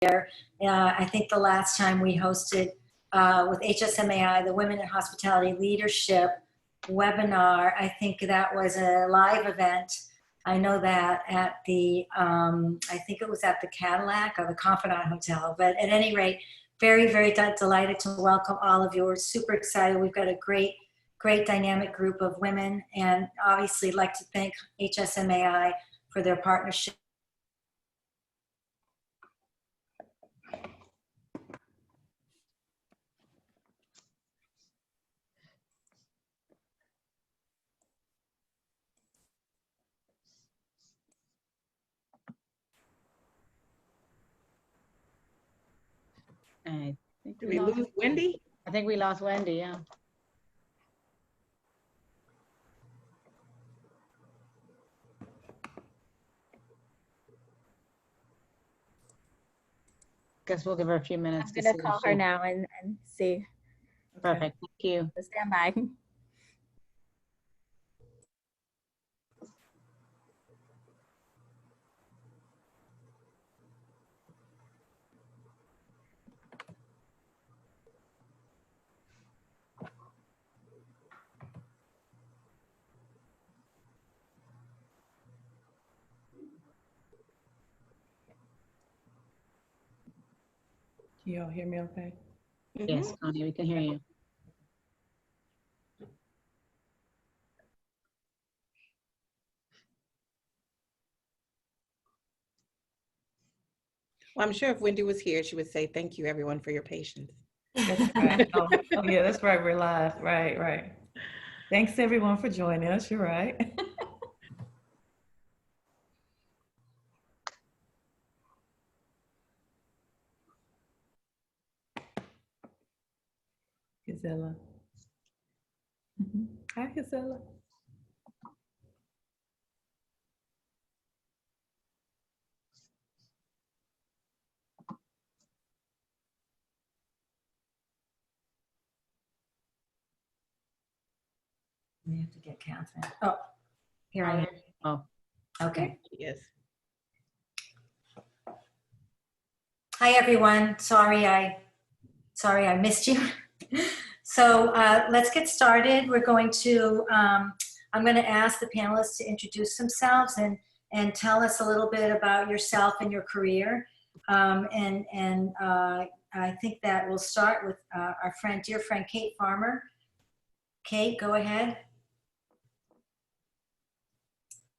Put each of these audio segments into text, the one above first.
I think the last time we hosted with HSMAI, the Women in Hospitality Leadership webinar, I think that was a live event. I know that at the, I think it was at the Cadillac or the Confidant Hotel, but at any rate, very, very delighted to welcome all of you. We're super excited. We've got a great dynamic group of women, and obviously like to thank HSMAI for their partnership. I think Did we lose Wendy? I think we lost Wendy, yeah. Guess we'll give her a few minutes. I'm gonna call her now and see. Perfect, thank you. So stand by. Can you all hear me okay? Yes, Connie, we can hear you. Well, I'm sure if Wendy was here, she would say, thank you everyone for your patience. That's right. Oh, yeah, that's right. We're live. Right. Thanks everyone for joining us. You're right. Gisela. Hi, Gisela. We have to get Catherine. Oh, here I am. Oh, Okay. Yes. Hi, everyone. Sorry I missed you. So let's get started. We're going to, I'm going to ask the panelists to introduce themselves and tell us a little bit about yourself and your career. I think that we'll start with our dear friend, Kate Farmer. Kate, go ahead.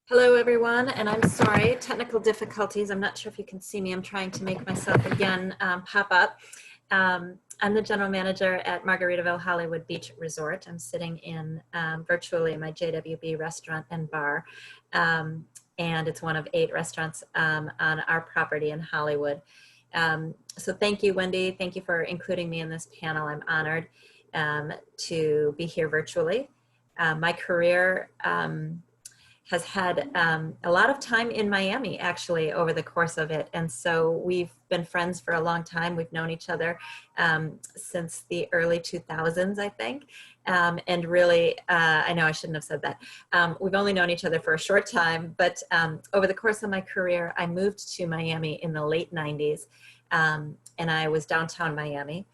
Hello, everyone, and I'm sorry, technical difficulties. I'm not sure if you can see me. I'm trying to make myself again pop up. I'm the general manager at Margaritaville Hollywood Beach Resort. I'm sitting in virtually my JWB restaurant and bar, and it's one of 8 restaurants on our property in Hollywood. So thank you, Wendy. Thank you for including me in this panel. I'm honored to be here virtually. My career has had a lot of time in Miami, actually, over the course of it. And so we've been friends for a long time. We've known each other since the early 2000s, I think. And really, I know I shouldn't have said that. We've only known each other for a short time, but over the course of my career, I moved to Miami in the late 90s. And I was downtown Miami.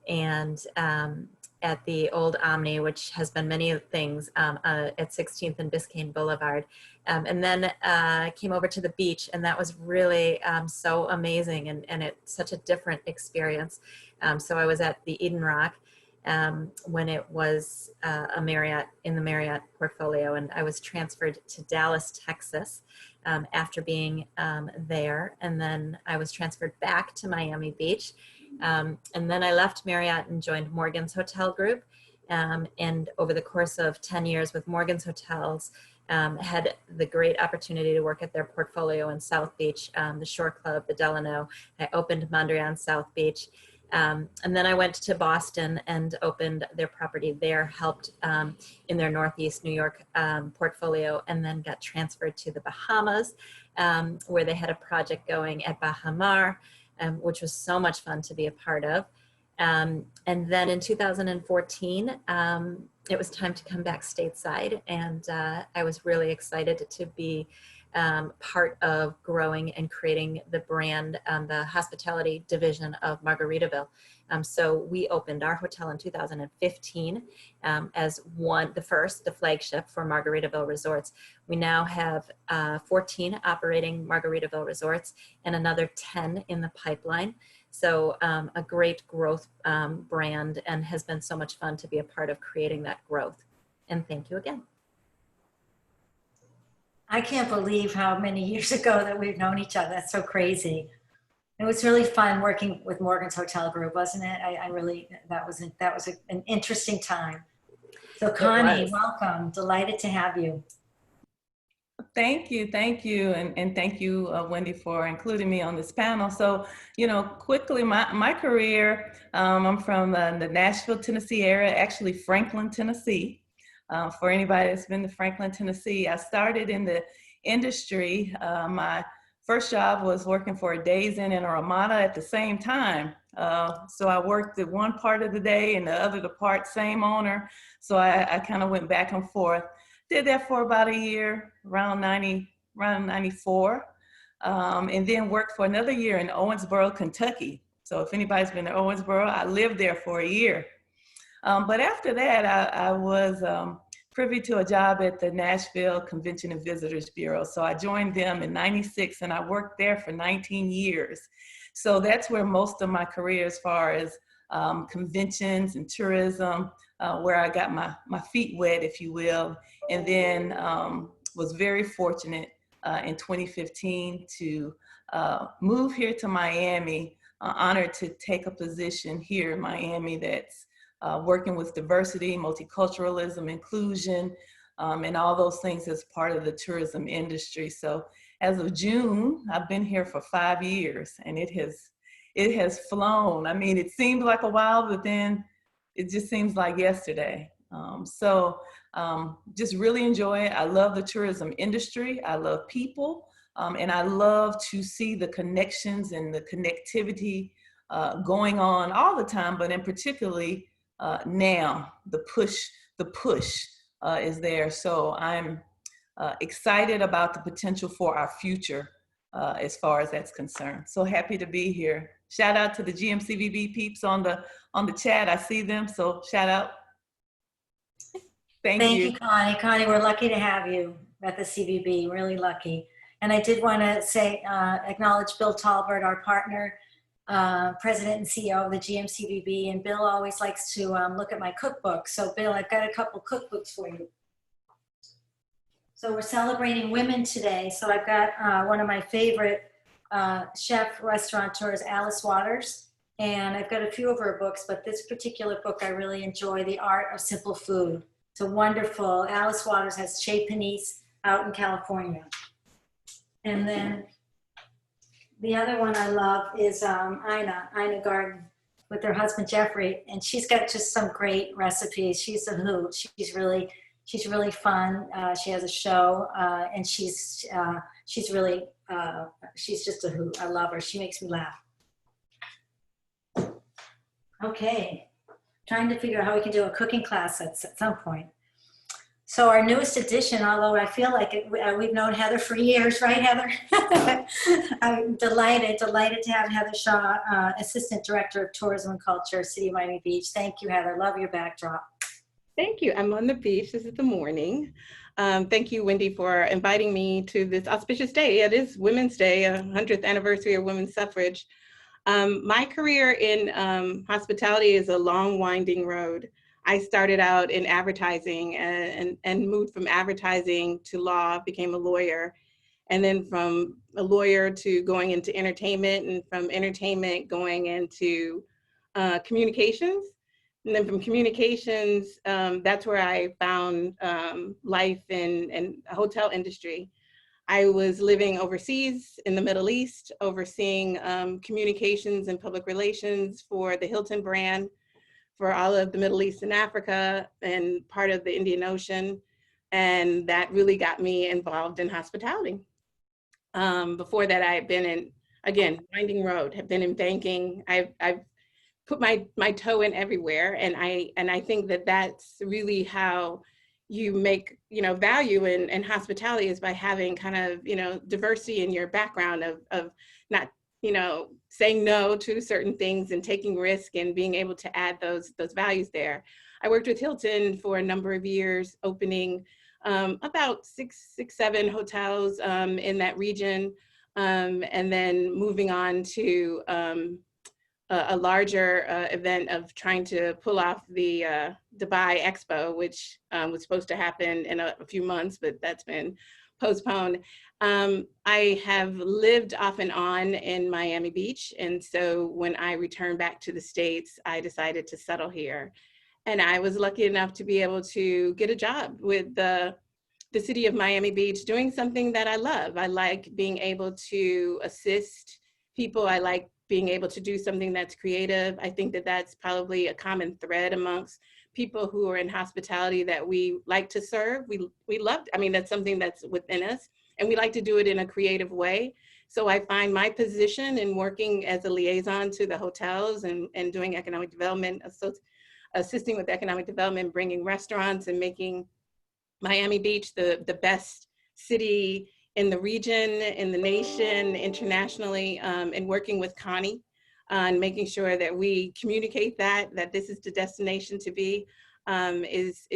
And at the old Omni, which has been many things at 16th and Biscayne Boulevard. And then came over to the beach, and that was really so amazing, and it's such a different experience. So I was at the Eden Rock when it was a Marriott, in the Marriott portfolio, and I was transferred to Dallas, Texas after being there. And then I was transferred back to Miami Beach. And then I left Marriott and joined Morgan's Hotel Group. And over the course of 10 years with Morgan's Hotels, had the great opportunity to work at their portfolio in South Beach, the Shore Club, the Delano. I opened Mondrian South Beach. And then I went to Boston and opened their property there, helped in their Northeast New York portfolio, and then got transferred to the Bahamas, where they had a project going at Baha Mar, which was so much fun to be a part of. And then in 2014, it was time to come back stateside, and I was really excited to be part of growing and creating the brand, the hospitality division of Margaritaville. So we opened our hotel in 2015 as the flagship for Margaritaville Resorts. We now have 14 operating Margaritaville Resorts and another 10 in the pipeline. So a great growth brand, and has been so much fun to be a part of creating that growth. And thank you again. I can't believe how many years ago that we've known each other. That's so crazy. It was really fun working with Morgan's Hotel Group, wasn't it? That was an interesting time. So Connie, welcome. Delighted to have you. Thank you, and thank you, Wendy, for including me on this panel. So, quickly, my career, I'm from the Nashville, Tennessee area, actually Franklin, Tennessee. For anybody that's been to Franklin, Tennessee, I started in the industry. My first job was working for a Days Inn and a Ramada at the same time. So I worked at one part of the day and the other the part, same owner. So I kind of went back and forth. Did that for about a year, around 94, and then worked for another year in Owensboro, Kentucky. So if anybody's been to Owensboro, I lived there for a year. But after that, I was privy to a job at the Nashville Convention and Visitors Bureau. So I joined them in '96, and I worked there for 19 years. So that's where most of my career, as far as conventions and tourism, where I got my feet wet, if you will, and then was very fortunate in 2015 to move here to Miami, honored to take a position here in Miami that's working with diversity, multiculturalism, inclusion, and all those things as part of the tourism industry. So as of June, I've been here for 5 years, and it has flown. I mean, it seemed like a while, but then it just seems like yesterday. Just really enjoy it. I love the tourism industry. I love people, and I love to see the connections and the connectivity going on all the time, but in particularly now, the push is there. So I'm excited about the potential for our future as far as that's concerned. So happy to be here. Shout out to the GMCVB peeps on the chat. I see them, so shout out. Thank you. Connie. Connie, we're lucky to have you at the CVB, really lucky. And I did want to say, acknowledge Bill Talbert, our partner, President and CEO of the GMCVB, and Bill always likes to look at my cookbook. So Bill, I've got a couple cookbooks for you. So we're celebrating women today. So I've got one of my favorite chef restaurateurs, Alice Waters, and I've got a few of her books, but this particular book I really enjoy, The Art of Simple Food. It's a wonderful, Alice Waters has Chez Panisse out in California. And then the other one I love is Ina Garden, with her husband Jeffrey, and she's got just some great recipes. She's a hoot. She's really fun. She has a show, and she's just a hoot. I love her. She makes me laugh. Okay, trying to figure out how we can do a cooking class at some point. So our newest addition, although I feel like we've known Heather for years, right, Heather? I'm delighted to have Heather Shaw, Assistant Director of Tourism and Culture, City of Miami Beach. Thank you, Heather. Love your backdrop. Thank you. I'm on the beach. This is the morning. Thank you, Wendy, for inviting me to this auspicious day. It is Women's Day, 100th anniversary of women's suffrage. My career in hospitality is a long, winding road. I started out in advertising and moved from advertising to law, became a lawyer, and then from a lawyer to going into entertainment, and from entertainment going into communications. And then from communications, that's where I found life in a hotel industry. I was living overseas in the Middle East, overseeing communications and public relations for the Hilton brand, for all of the Middle East and Africa, and part of the Indian Ocean. And that really got me involved in hospitality. Before that, I had been in, again, winding road, have been in banking. I've put my toe in everywhere. And I think that that's really how you make, value in hospitality is by having kind of, diversity in your background of not, saying no to certain things and taking risk and being able to add those values there. I worked with Hilton for a number of years, opening about six, seven hotels in that region, and then moving on to a larger event of trying to pull off the Dubai Expo, which was supposed to happen in a few months, but that's been postponed. I have lived off and on in Miami Beach. And so when I returned back to the States, I decided to settle here. And I was lucky enough to be able to get a job with the city of Miami Beach doing something that I love. I like being able to assist people. I like being able to do something that's creative. I think that that's probably a common thread amongst people who are in hospitality, that we like to serve. We love, that's something that's within us, and we like to do it in a creative way. So I find my position in working as a liaison to the hotels and doing economic development, assisting with economic development, bringing restaurants and making Miami Beach the best city in the region, in the nation, internationally, and working with Connie on making sure that we communicate that this is the destination to be, is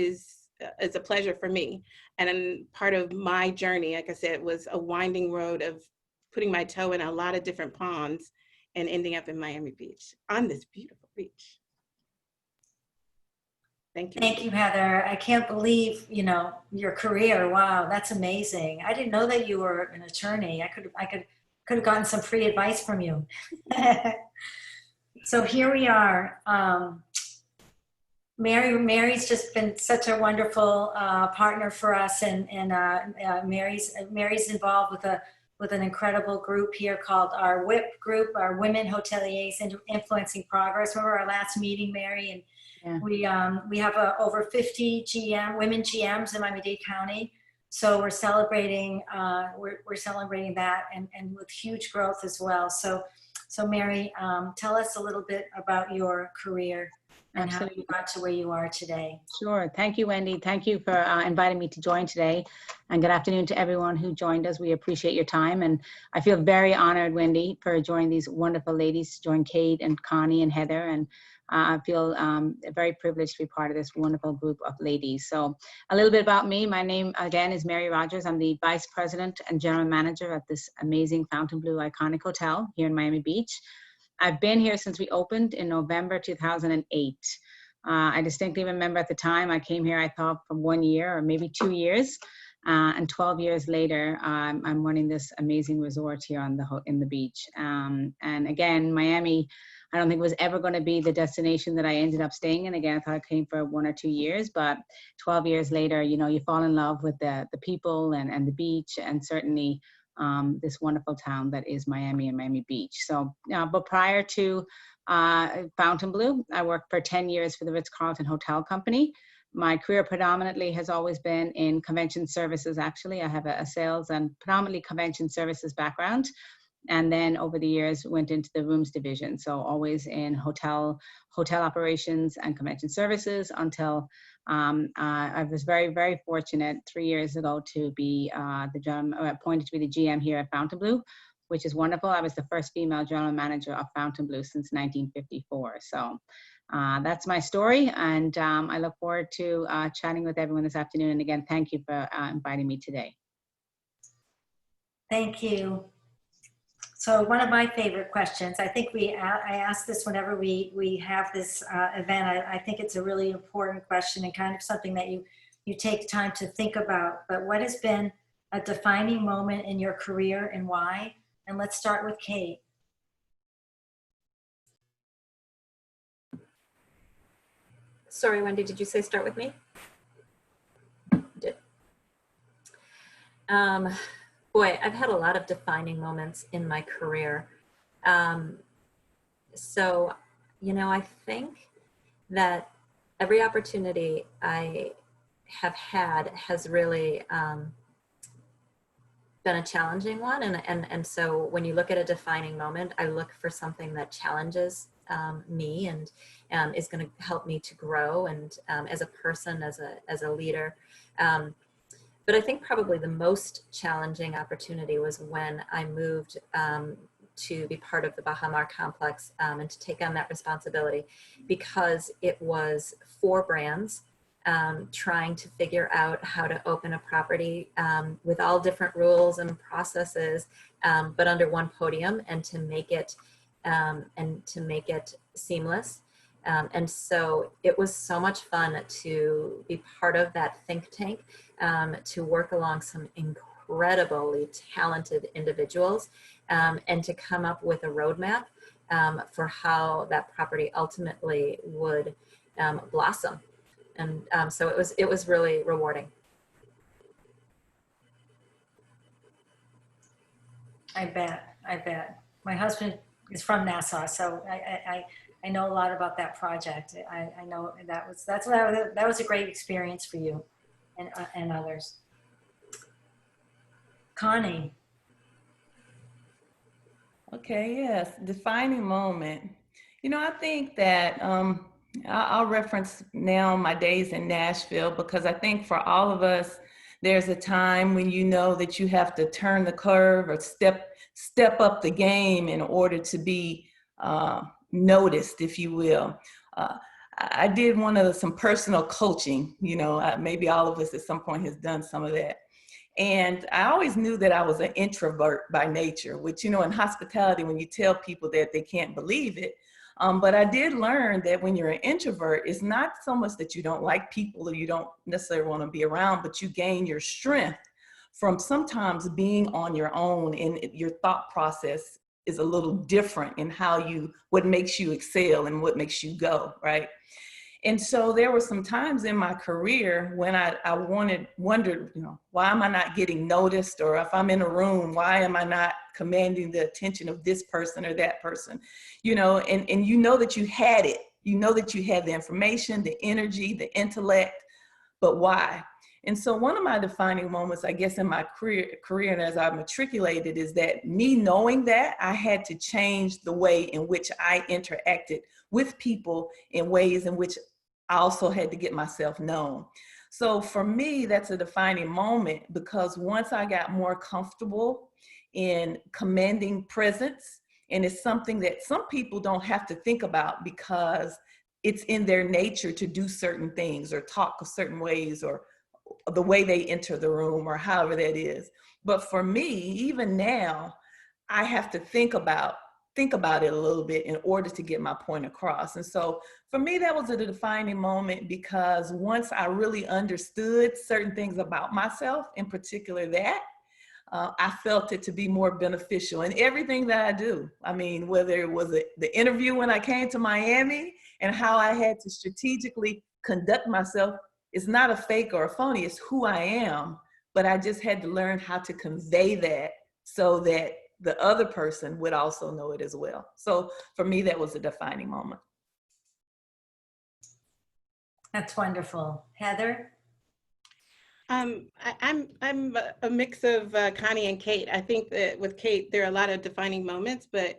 a pleasure for me. And part of my journey, like I said, was a winding road of putting my toe in a lot of different ponds and ending up in Miami Beach on this beautiful beach. Thank you. Thank you, Heather. I can't believe, your career. Wow, that's amazing. I didn't know that you were an attorney. I could have gotten some free advice from you. So here we are. Mary's just been such a wonderful partner for us, and Mary's involved with an incredible group here called our WHIP group, our Women Hoteliers Influencing Progress. Remember our last meeting, Mary? And yeah. We have over 50 women GMs in Miami-Dade County. So we're celebrating we're celebrating that, and with huge growth as well. So Mary, tell us a little bit about your career and Absolutely. how you got to where you are today. Sure. Thank you, Wendy. Thank you for inviting me to join today. And good afternoon to everyone who joined us. We appreciate your time. And I feel very honored, Wendy, for joining these wonderful ladies, to join Kate and Connie and Heather. And I feel very privileged to be part of this wonderful group of ladies. So a little bit about me. My name, again, is Mary Rogers. I'm the Vice President and General Manager at this amazing Fontainebleau iconic hotel here in Miami Beach. I've been here since we opened in November 2008. I distinctly remember at the time I came here, I thought for 1 year or maybe 2 years, and 12 years later, I'm running this amazing resort here in the beach. And again, Miami, I don't think it was ever going to be the destination that I ended up staying in. Again, I thought I came for 1 or 2 years, but 12 years later, you fall in love with the people and the beach, and certainly this wonderful town that is Miami and Miami Beach. So, but prior to Fontainebleau, I worked for 10 years for the Ritz-Carlton Hotel Company. My career predominantly has always been in convention services. Actually, I have a sales and predominantly convention services background. And then over the years went into the rooms division. So always in hotel operations and convention services until I was very, very fortunate 3 years ago to be appointed to be the GM here at Fontainebleau, which is wonderful. I was the first female general manager of Fontainebleau since 1954. So that's my story. And I look forward to chatting with everyone this afternoon. And again, thank you for inviting me today. Thank you. So one of my favorite questions, I think I ask this whenever we have this event. I think it's a really important question and kind of something that you take time to think about. But what has been a defining moment in your career and why? And let's start with Kate. Sorry, Wendy, did you say start with me? Did. Boy, I've had a lot of defining moments in my career. So, I think that every opportunity I have had has really been a challenging one. And so when you look at a defining moment, I look for something that challenges me and is going to help me to grow and as a person, as a leader. But I think probably the most challenging opportunity was when I moved to be part of the Baha Mar complex and to take on that responsibility, because it was 4 brands trying to figure out how to open a property with all different rules and processes, but under one podium, and to make it seamless. And so it was so much fun to be part of that think tank, to work along some incredibly talented individuals, and to come up with a roadmap for how that property ultimately would blossom. And so it was really rewarding. I bet. My husband is from Nassau, so I know a lot about that project. I know that was a great experience for you and others. Connie. Okay, yes, defining moment. You know, I think that I'll reference now my days in Nashville, because I think for all of us, there's a time when you know that you have to turn the curve or step up the game in order to be noticed, if you will. I did some personal coaching, you know, maybe all of us at some point has done some of that. And I always knew that I was an introvert by nature, which, you know, in hospitality, when you tell people that, they can't believe it. But I did learn that when you're an introvert, it's not so much that you don't like people or you don't necessarily want to be around, but you gain your strength from sometimes being on your own, and your thought process is a little different in what makes you excel and what makes you go, right? And so there were some times in my career when I wondered, you know, why am I not getting noticed? Or if I'm in a room, why am I not commanding the attention of this person or that person? You know, and you know that you had it. You know that you had the information, the energy, the intellect, but why? And so one of my defining moments, I guess, in my career and as I matriculated, is that me knowing that I had to change the way in which I interacted with people in ways in which I also had to get myself known. So for me, that's a defining moment, because once I got more comfortable in commanding presence, and it's something that some people don't have to think about because it's in their nature to do certain things or talk certain ways or the way they enter the room or however that is. But for me, even now, I have to think about it a little bit in order to get my point across. And so for me, that was a defining moment, because once I really understood certain things about myself, in particular that, I felt it to be more beneficial in everything that I do. I mean, whether it was the interview when I came to Miami and how I had to strategically conduct myself. It's not a fake or a phony, it's who I am. But I just had to learn how to convey that so that the other person would also know it as well. So for me, that was a defining moment. That's wonderful. Heather? I'm a mix of Connie and Kate. I think that with Kate, there are a lot of defining moments, but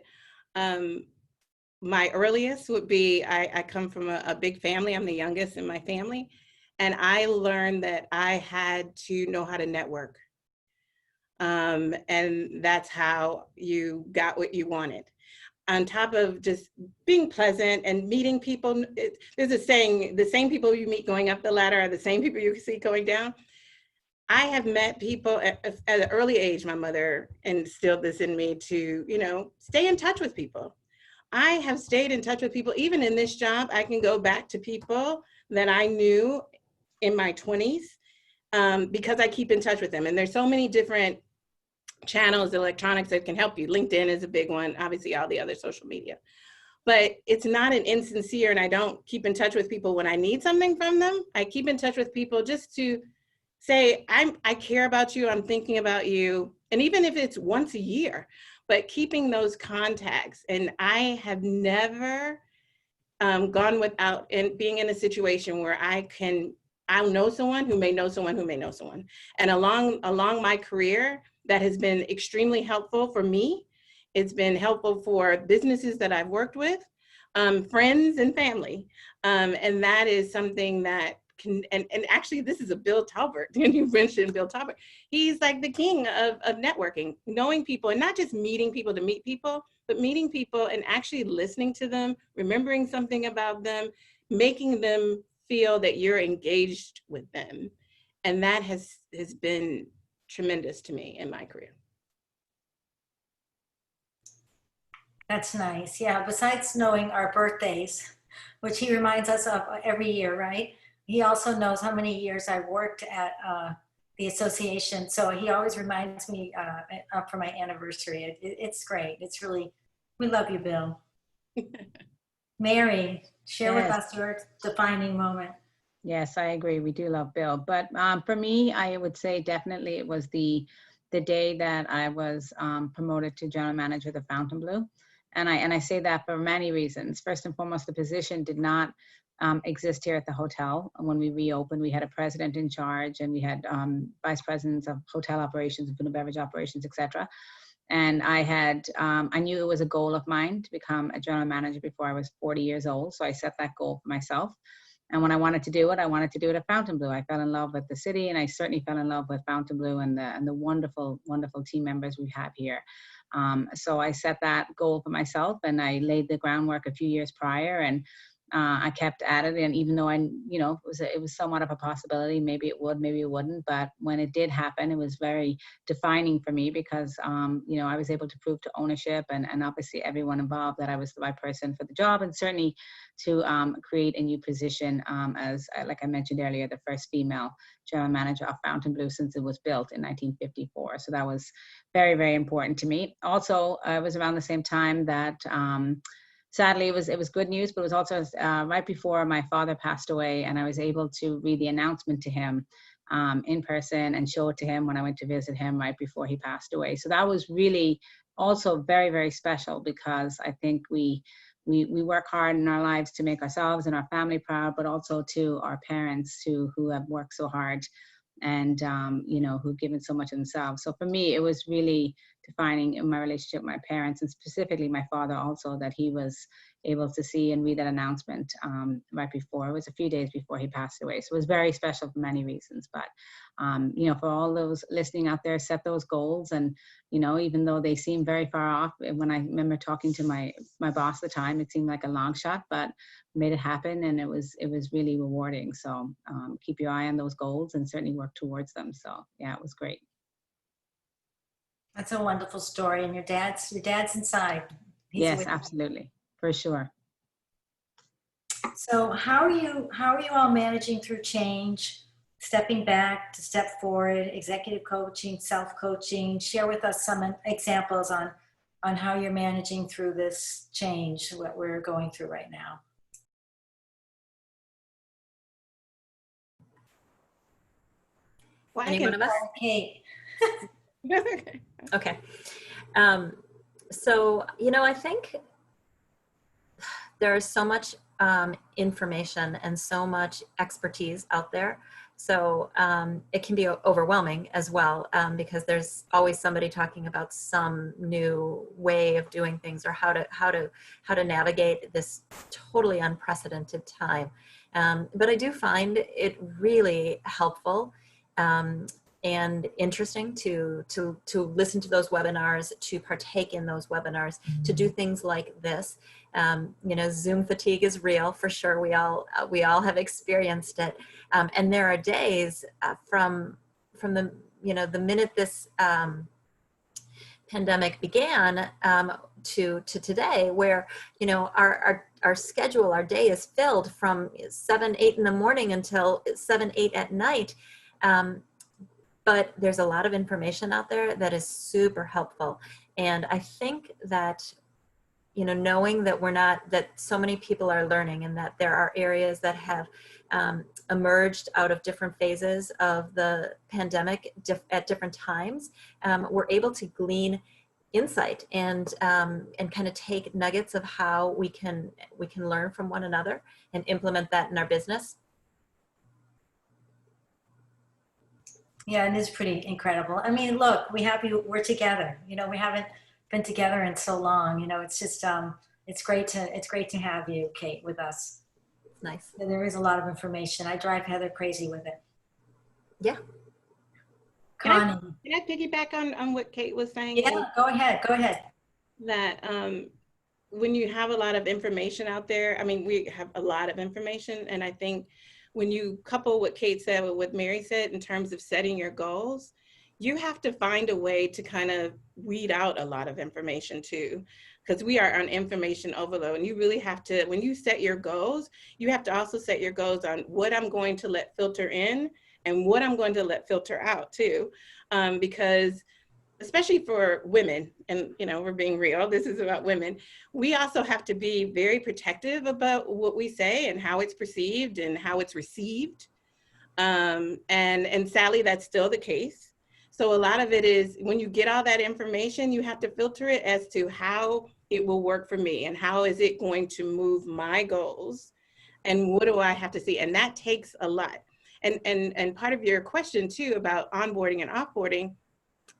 my earliest would be, I come from a big family. I'm the youngest in my family. And I learned that I had to know how to network. And that's how you got what you wanted. On top of just being pleasant and meeting people, there's a saying, the same people you meet going up the ladder are the same people you see going down. I have met people at an early age. My mother instilled this in me to, you know, stay in touch with people. I have stayed in touch with people. Even in this job, I can go back to people that I knew in my 20s because I keep in touch with them. And there's so many different channels, electronics that can help you. LinkedIn is a big one, obviously all the other social media. But it's not an insincere, and I don't keep in touch with people when I need something from them. I keep in touch with people just to say, I care about you, I'm thinking about you. And even if it's once a year, but keeping those contacts. And I have never gone without being in a situation where I'll know someone who may know someone who may know someone. And along my career, that has been extremely helpful for me. It's been helpful for businesses that I've worked with, friends and family. And that is something that can, and actually this is a Bill Talbert, and you mentioned Bill Talbert. He's like the king of networking, knowing people, and not just meeting people to meet people, but meeting people and actually listening to them, remembering something about them, making them feel that you're engaged with them. And that has been tremendous to me in my career. That's nice. Yeah, besides knowing our birthdays, which he reminds us of every year, right? He also knows how many years I worked at the association. So he always reminds me for my anniversary. It's great. It's really, we love you, Bill. Mary, share with us your defining moment. Yes, I agree. We do love Bill. But for me, I would say definitely it was the day that I was promoted to general manager of the Fontainebleau. And I say that for many reasons. First and foremost, the position did not exist here at the hotel. When we reopened, we had a president in charge, and we had vice presidents of hotel operations, food and beverage operations, etc. And I knew it was a goal of mine to become a general manager before I was 40 years old. So I set that goal for myself. And when I wanted to do it, I wanted to do it at Fontainebleau. I fell in love with the city, and I certainly fell in love with Fontainebleau and the wonderful, wonderful team members we have here. So I set that goal for myself, and I laid the groundwork a few years prior, and I kept at it. And even though it was somewhat of a possibility, maybe it would, maybe it wouldn't. But when it did happen, it was very defining for me because, I was able to prove to ownership and obviously everyone involved that I was the right person for the job, and certainly to create a new position as, like I mentioned earlier, the first female general manager of Fontainebleau since it was built in 1954. So that was very, very important to me. Also, it was around the same time that sadly, it was good news, but it was also right before my father passed away, and I was able to read the announcement to him in person and show it to him when I went to visit him right before he passed away. So that was really also very, very special, because I think we work hard in our lives to make ourselves and our family proud, but also to our parents who have worked so hard and who've given so much of themselves. So for me, it was really defining in my relationship with my parents, and specifically my father also, that he was able to see and read that announcement right before. It was a few days before he passed away. So it was very special for many reasons. But, for all those listening out there, set those goals. And, even though they seem very far off, when I remember talking to my boss at the time, it seemed like a long shot, but made it happen, and it was really rewarding. So keep your eye on those goals and certainly work towards them. So yeah, it was great. That's a wonderful story, and your dad's inside. Yes, absolutely, for sure. So how are you all managing through change, stepping back to step forward, executive coaching, self-coaching? Share with us some examples on how you're managing through this change, what we're going through right now. Well, Anyone of us? Kate. Okay. So, I think there is so much information and so much expertise out there. So it can be overwhelming as well, because there's always somebody talking about some new way of doing things, or how to navigate this totally unprecedented time. But I do find it really helpful and interesting to listen to those webinars, to partake in those webinars, to do things like this. Zoom fatigue is real for sure. We all have experienced it, and there are days from the minute this pandemic began to today, where our schedule, our day is filled from 7, 8 in the morning until 7, 8 at night. But there's a lot of information out there that is super helpful. And I think that, knowing that that so many people are learning, and that there are areas that have emerged out of different phases of the pandemic at different times, we're able to glean insight and kind of take nuggets of how we can learn from one another and implement that in our business. Yeah, it is pretty incredible. I mean, look, we're together. You know, we haven't been together in so long. You know, it's just it's great to have you, Kate, with us. Nice. And there is a lot of information. I drive Heather crazy with it. Yeah. Connie. Can I piggyback on what Kate was saying? Yeah, go ahead. Go ahead. That when you have a lot of information out there, I mean, we have a lot of information, and I think when you couple what Kate said with what Mary said in terms of setting your goals, you have to find a way to kind of weed out a lot of information too, because we are on information overload. And you really have to, when you set your goals, you have to also set your goals on what I'm going to let filter in and what I'm going to let filter out too, because especially for women, and you know, we're being real, this is about women, we also have to be very protective about what we say and how it's perceived and how it's received. And sadly, that's still the case. So a lot of it is when you get all that information, you have to filter it as to how it will work for me and how is it going to move my goals and what do I have to see? And that takes a lot. And part of your question too about onboarding and offboarding,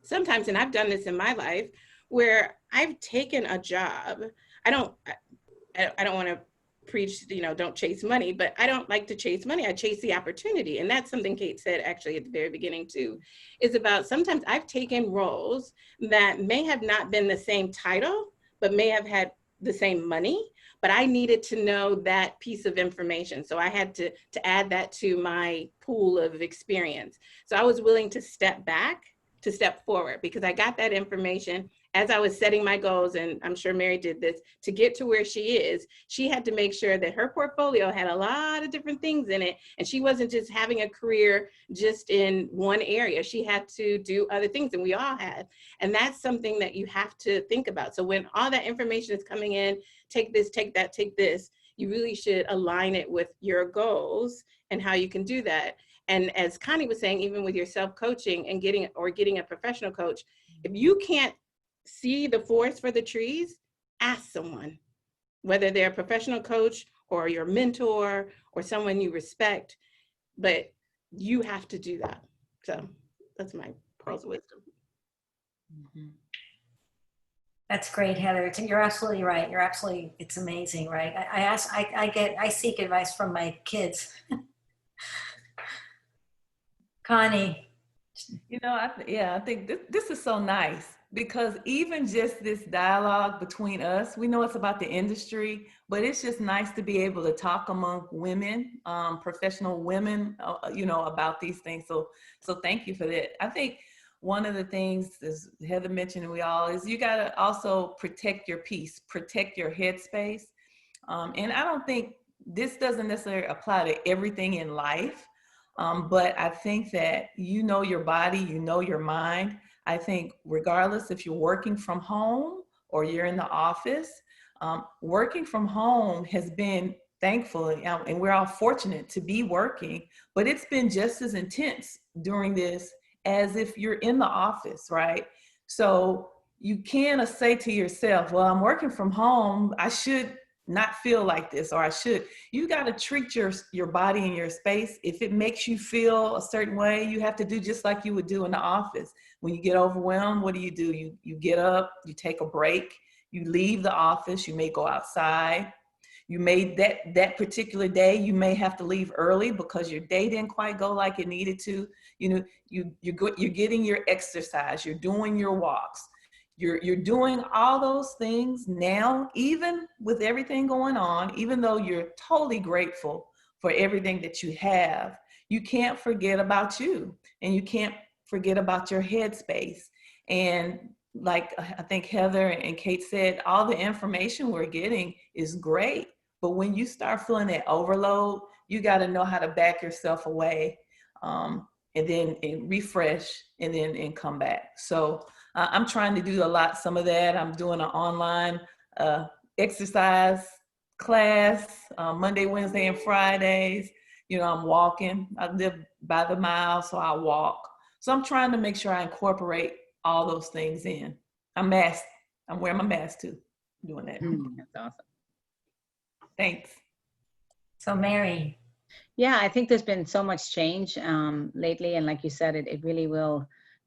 sometimes, and I've done this in my life, where I've taken a job. I don't want to preach, you know, don't chase money, but I don't like to chase money. I chase the opportunity. And that's something Kate said actually at the very beginning too, is about sometimes I've taken roles that may have not been the same title, but may have had the same money, but I needed to know that piece of information. So I had to add that to my pool of experience. So I was willing to step back to step forward because I got that information as I was setting my goals, and I'm sure Mary did this, to get to where she is. She had to make sure that her portfolio had a lot of different things in it, and she wasn't just having a career just in one area. She had to do other things, and we all had. And that's something that you have to think about. So when all that information is coming in, take this, take that, take this, you really should align it with your goals and how you can do that. And as Connie was saying, even with your self-coaching and getting a professional coach, if you can't see the forest for the trees, ask someone, whether they're a professional coach or your mentor or someone you respect, but you have to do that. So that's my pearls of wisdom. Mm-hmm. That's great, Heather. You're absolutely right. It's amazing, right? I seek advice from my kids. Connie. You know, I think this is so nice because even just this dialogue between us, we know it's about the industry, but it's just nice to be able to talk among women, professional women, you know, about these things. So thank you for that. I think one of the things, as Heather mentioned, is you got to also protect your peace, protect your headspace. And I don't think this doesn't necessarily apply to everything in life. But I think that you know your body, you know your mind. I think regardless if you're working from home or you're in the office, working from home has been, thankfully, and we're all fortunate to be working, but it's been just as intense during this as if you're in the office, right? So you can't say to yourself, well, I'm working from home, I should not feel like this, or I should. You got to treat your body and your space. If it makes you feel a certain way, you have to do just like you would do in the office. When you get overwhelmed, what do? You get up, you take a break, you leave the office, you may go outside. You may, that particular day, you may have to leave early because your day didn't quite go like it needed to. You know, you're getting your exercise, you're doing your walks. You're doing all those things now, even with everything going on, even though you're totally grateful for everything that you have, you can't forget about you and you can't forget about your headspace. And like I think Heather and Kate said, all the information we're getting is great. But when you start feeling that overload, you got to know how to back yourself away and then refresh and come back. So I'm trying to do some of that. I'm doing an online exercise class Monday, Wednesday, and Fridays. You know, I'm walking. I live by the mile, so I walk. So I'm trying to make sure I incorporate all those things in. I'm masked. I'm wearing my mask too, doing that. That's awesome. Thanks. So Mary. Yeah, I think there's been so much change lately, and like you said, it really will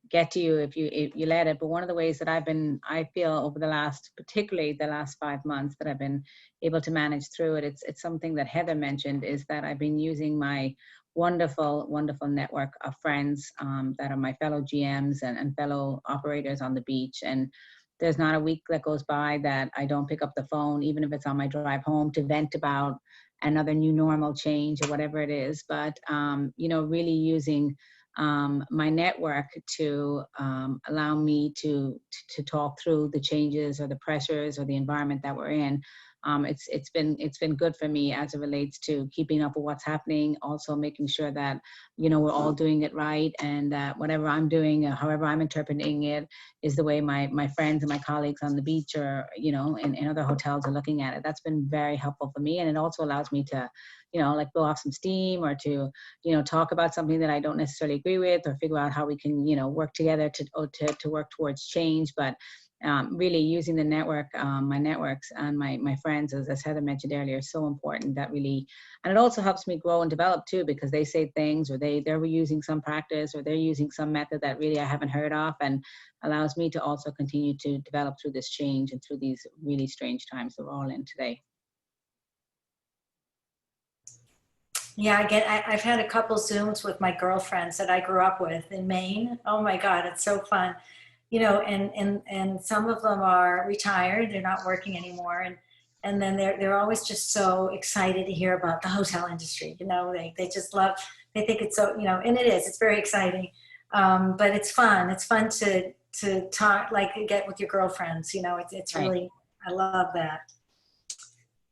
get to you if you let it. But one of the ways that I feel over the last, particularly the last 5 months, that I've been able to manage through it. It's something that Heather mentioned, is that I've been using my wonderful network of friends that are my fellow GMs and fellow operators on the beach. And there's not a week that goes by that I don't pick up the phone, even if it's on my drive home, to vent about another new normal change or whatever it is. But really using my network to allow me to talk through the changes or the pressures or the environment that we're in. It's been good for me as it relates to keeping up with what's happening, also making sure that we're all doing it right, and that whatever I'm doing, however I'm interpreting it, is the way my friends and my colleagues on the beach or in other hotels are looking at it. That's been very helpful for me, and it also allows me to like blow off some steam, or to talk about something that I don't necessarily agree with, or figure out how we can work together to work towards change. But really using the network, my networks and my friends, as Heather mentioned earlier, is so important. That really, and it also helps me grow and develop too, because they say things, or they're using some practice, or they're using some method that really I haven't heard of, and allows me to also continue to develop through this change and through these really strange times that we're all in today. Yeah, again, I've had a couple Zooms with my girlfriends that I grew up with in Maine. Oh my God, it's so fun. And some of them are retired, they're not working anymore. And then they're always just so excited to hear about the hotel industry. They just love, they think it's so, and it's very exciting. But it's fun. It's fun to talk, like get with your girlfriends, it's Right. really, I love that.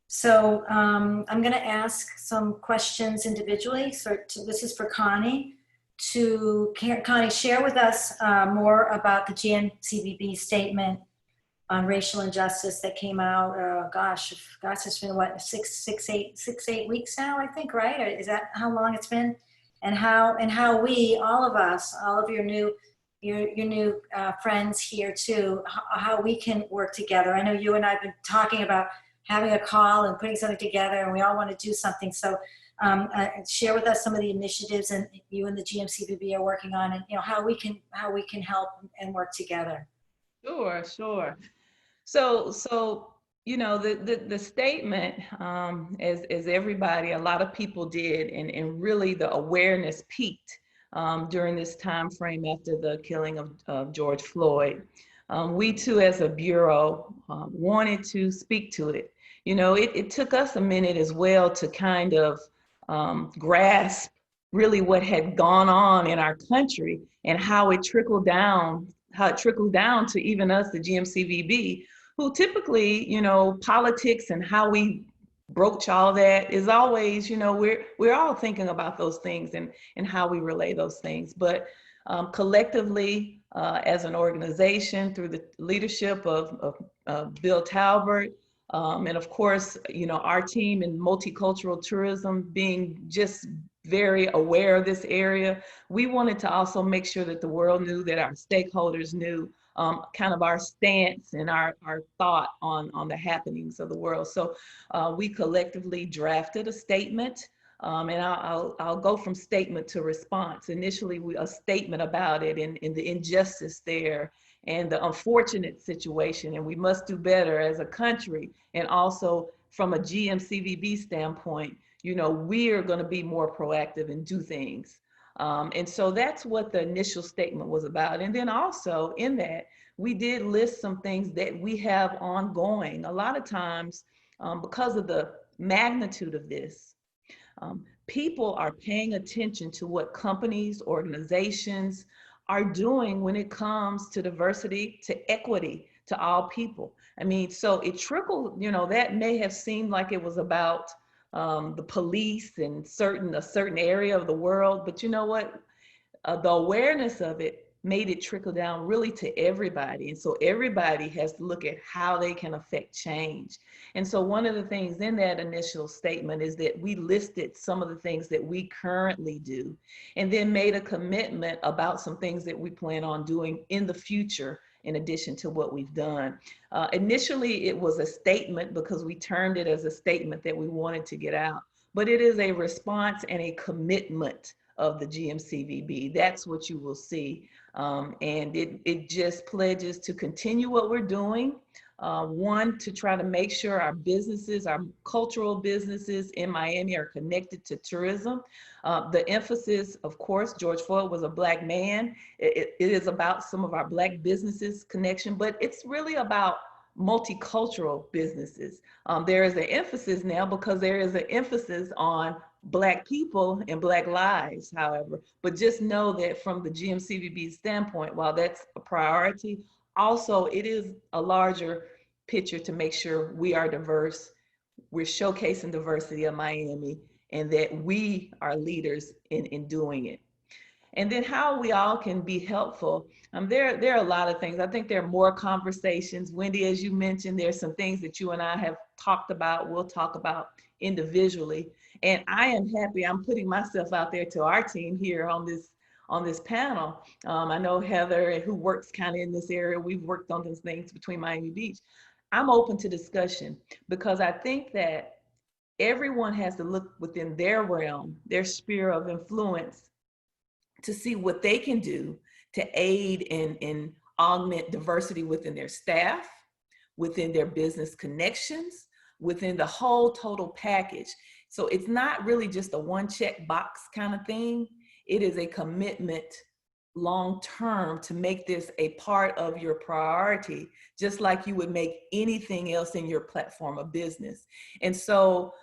So I'm going to ask some questions individually. This is for Connie. Connie, share with us more about the GMCBB statement on racial injustice that came out. Gosh, it's been what, six, 8 weeks now, I think, right? Or is that how long it's been? And how we, all of us, all of your new friends here too, how we can work together. I know you and I have been talking about having a call and putting something together, and we all want to do something. So share with us some of the initiatives and you and the GMCBB are working on, and how we can help and work together. Sure. So the statement, as everybody, a lot of people did, and really the awareness peaked during this time frame after the killing of George Floyd. We too, as a bureau, wanted to speak to it. It took us a minute as well to kind of grasp really what had gone on in our country, and how it trickled down to even us, the GMCBB, who typically, politics and how we broach all that is always, we're all thinking about those things and how we relay those things. But collectively, as an organization, through the leadership of Bill Talbert, and of course, our team in multicultural tourism being just very aware of this area, we wanted to also make sure that the world knew, that our stakeholders knew kind of our stance and our thought on the happenings of the world. So we collectively drafted a statement, and I'll go from statement to response. Initially, a statement about it and the injustice there, and the unfortunate situation, and we must do better as a country. And also from a GMCBB standpoint, we are going to be more proactive and do things. And so that's what the initial statement was about. And then also in that, we did list some things that we have ongoing. A lot of times, because of the magnitude of this, people are paying attention to what companies, organizations are doing when it comes to diversity, to equity, to all people. I mean, so it trickled, that may have seemed like it was about the police and a certain area of the world, but you know what? The awareness of it made it trickle down really to everybody. And so everybody has to look at how they can affect change. And so one of the things in that initial statement is that we listed some of the things that we currently do, and then made a commitment about some things that we plan on doing in the future in addition to what we've done. Initially, it was a statement because we termed it as a statement that we wanted to get out. but it is a response and a commitment of the GMCVB. That's what you will see. And it just pledges to continue what we're doing. One, to try to make sure our businesses, our cultural businesses in Miami are connected to tourism. The emphasis, of course, George Floyd was a Black man. It is about some of our Black businesses connection, but it's really about multicultural businesses. There is an emphasis now because there is an emphasis on Black people and Black lives, however, but just know that from the GMCVB standpoint, while that's a priority, also it is a larger picture to make sure we are diverse, we're showcasing diversity of Miami, and that we are leaders in doing it. And then how we all can be helpful. There are a lot of things. I think there are more conversations. Wendy, as you mentioned, there's some things that you and I have talked about, we'll talk about individually. And I am happy, I'm putting myself out there to our team here on this panel. I know Heather, who works kind of in this area, we've worked on those things between Miami Beach. I'm open to discussion because I think that everyone has to look within their realm, their sphere of influence, to see what they can do to aid and augment diversity within their staff, within their business connections, within the whole total package. So it's not really just a one check box kind of thing. It is a commitment long-term to make this a part of your priority, just like you would make anything else in your platform of business. And so,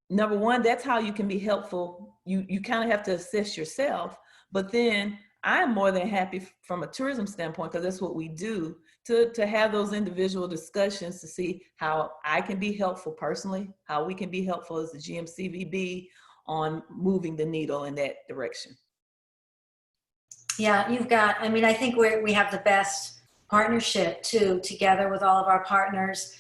number one, that's how you can be helpful. You kind of have to assess yourself, but then I'm more than happy from a tourism standpoint, because that's what we do, to have those individual discussions to see how I can be helpful personally, how we can be helpful as the GMCVB on moving the needle in that direction. Yeah, you've got, I mean, I think we have the best partnership too, together with all of our partners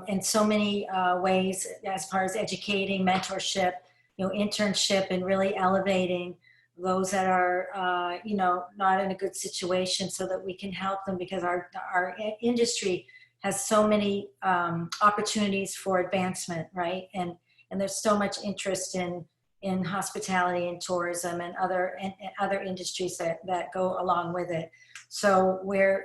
in so many ways, as far as educating, mentorship, internship, and really elevating those that are, not in a good situation, so that we can help them, because our industry has so many opportunities for advancement, right? And there's so much interest in hospitality and tourism and other industries that go along with it. So we're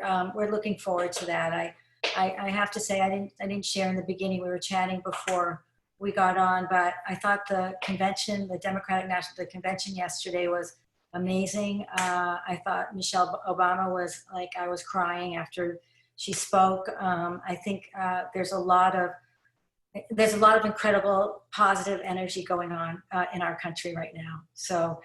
looking forward to that. I have to say, I didn't share in the beginning. We were chatting before we got on, but I thought the convention, the Democratic National Convention yesterday was amazing. I thought Michelle Obama was like, I was crying after she spoke. I think there's a lot of incredible positive energy going on in our country right now. So,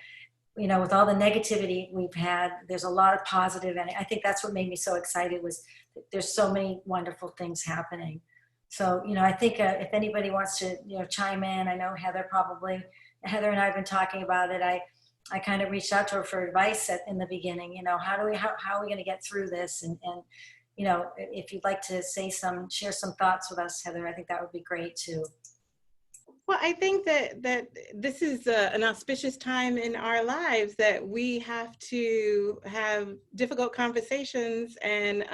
with all the negativity we've had, there's a lot of positive, and I think that's what made me so excited, was that there's so many wonderful things happening. So, I think if anybody wants to, chime in, I know Heather and I have been talking about it. I kind of reached out to her for advice in the beginning, how are we going to get through this? And if you'd like to share some thoughts with us, Heather, I think that would be great too. Well, I think that this is an auspicious time in our lives, that we have to have difficult conversations and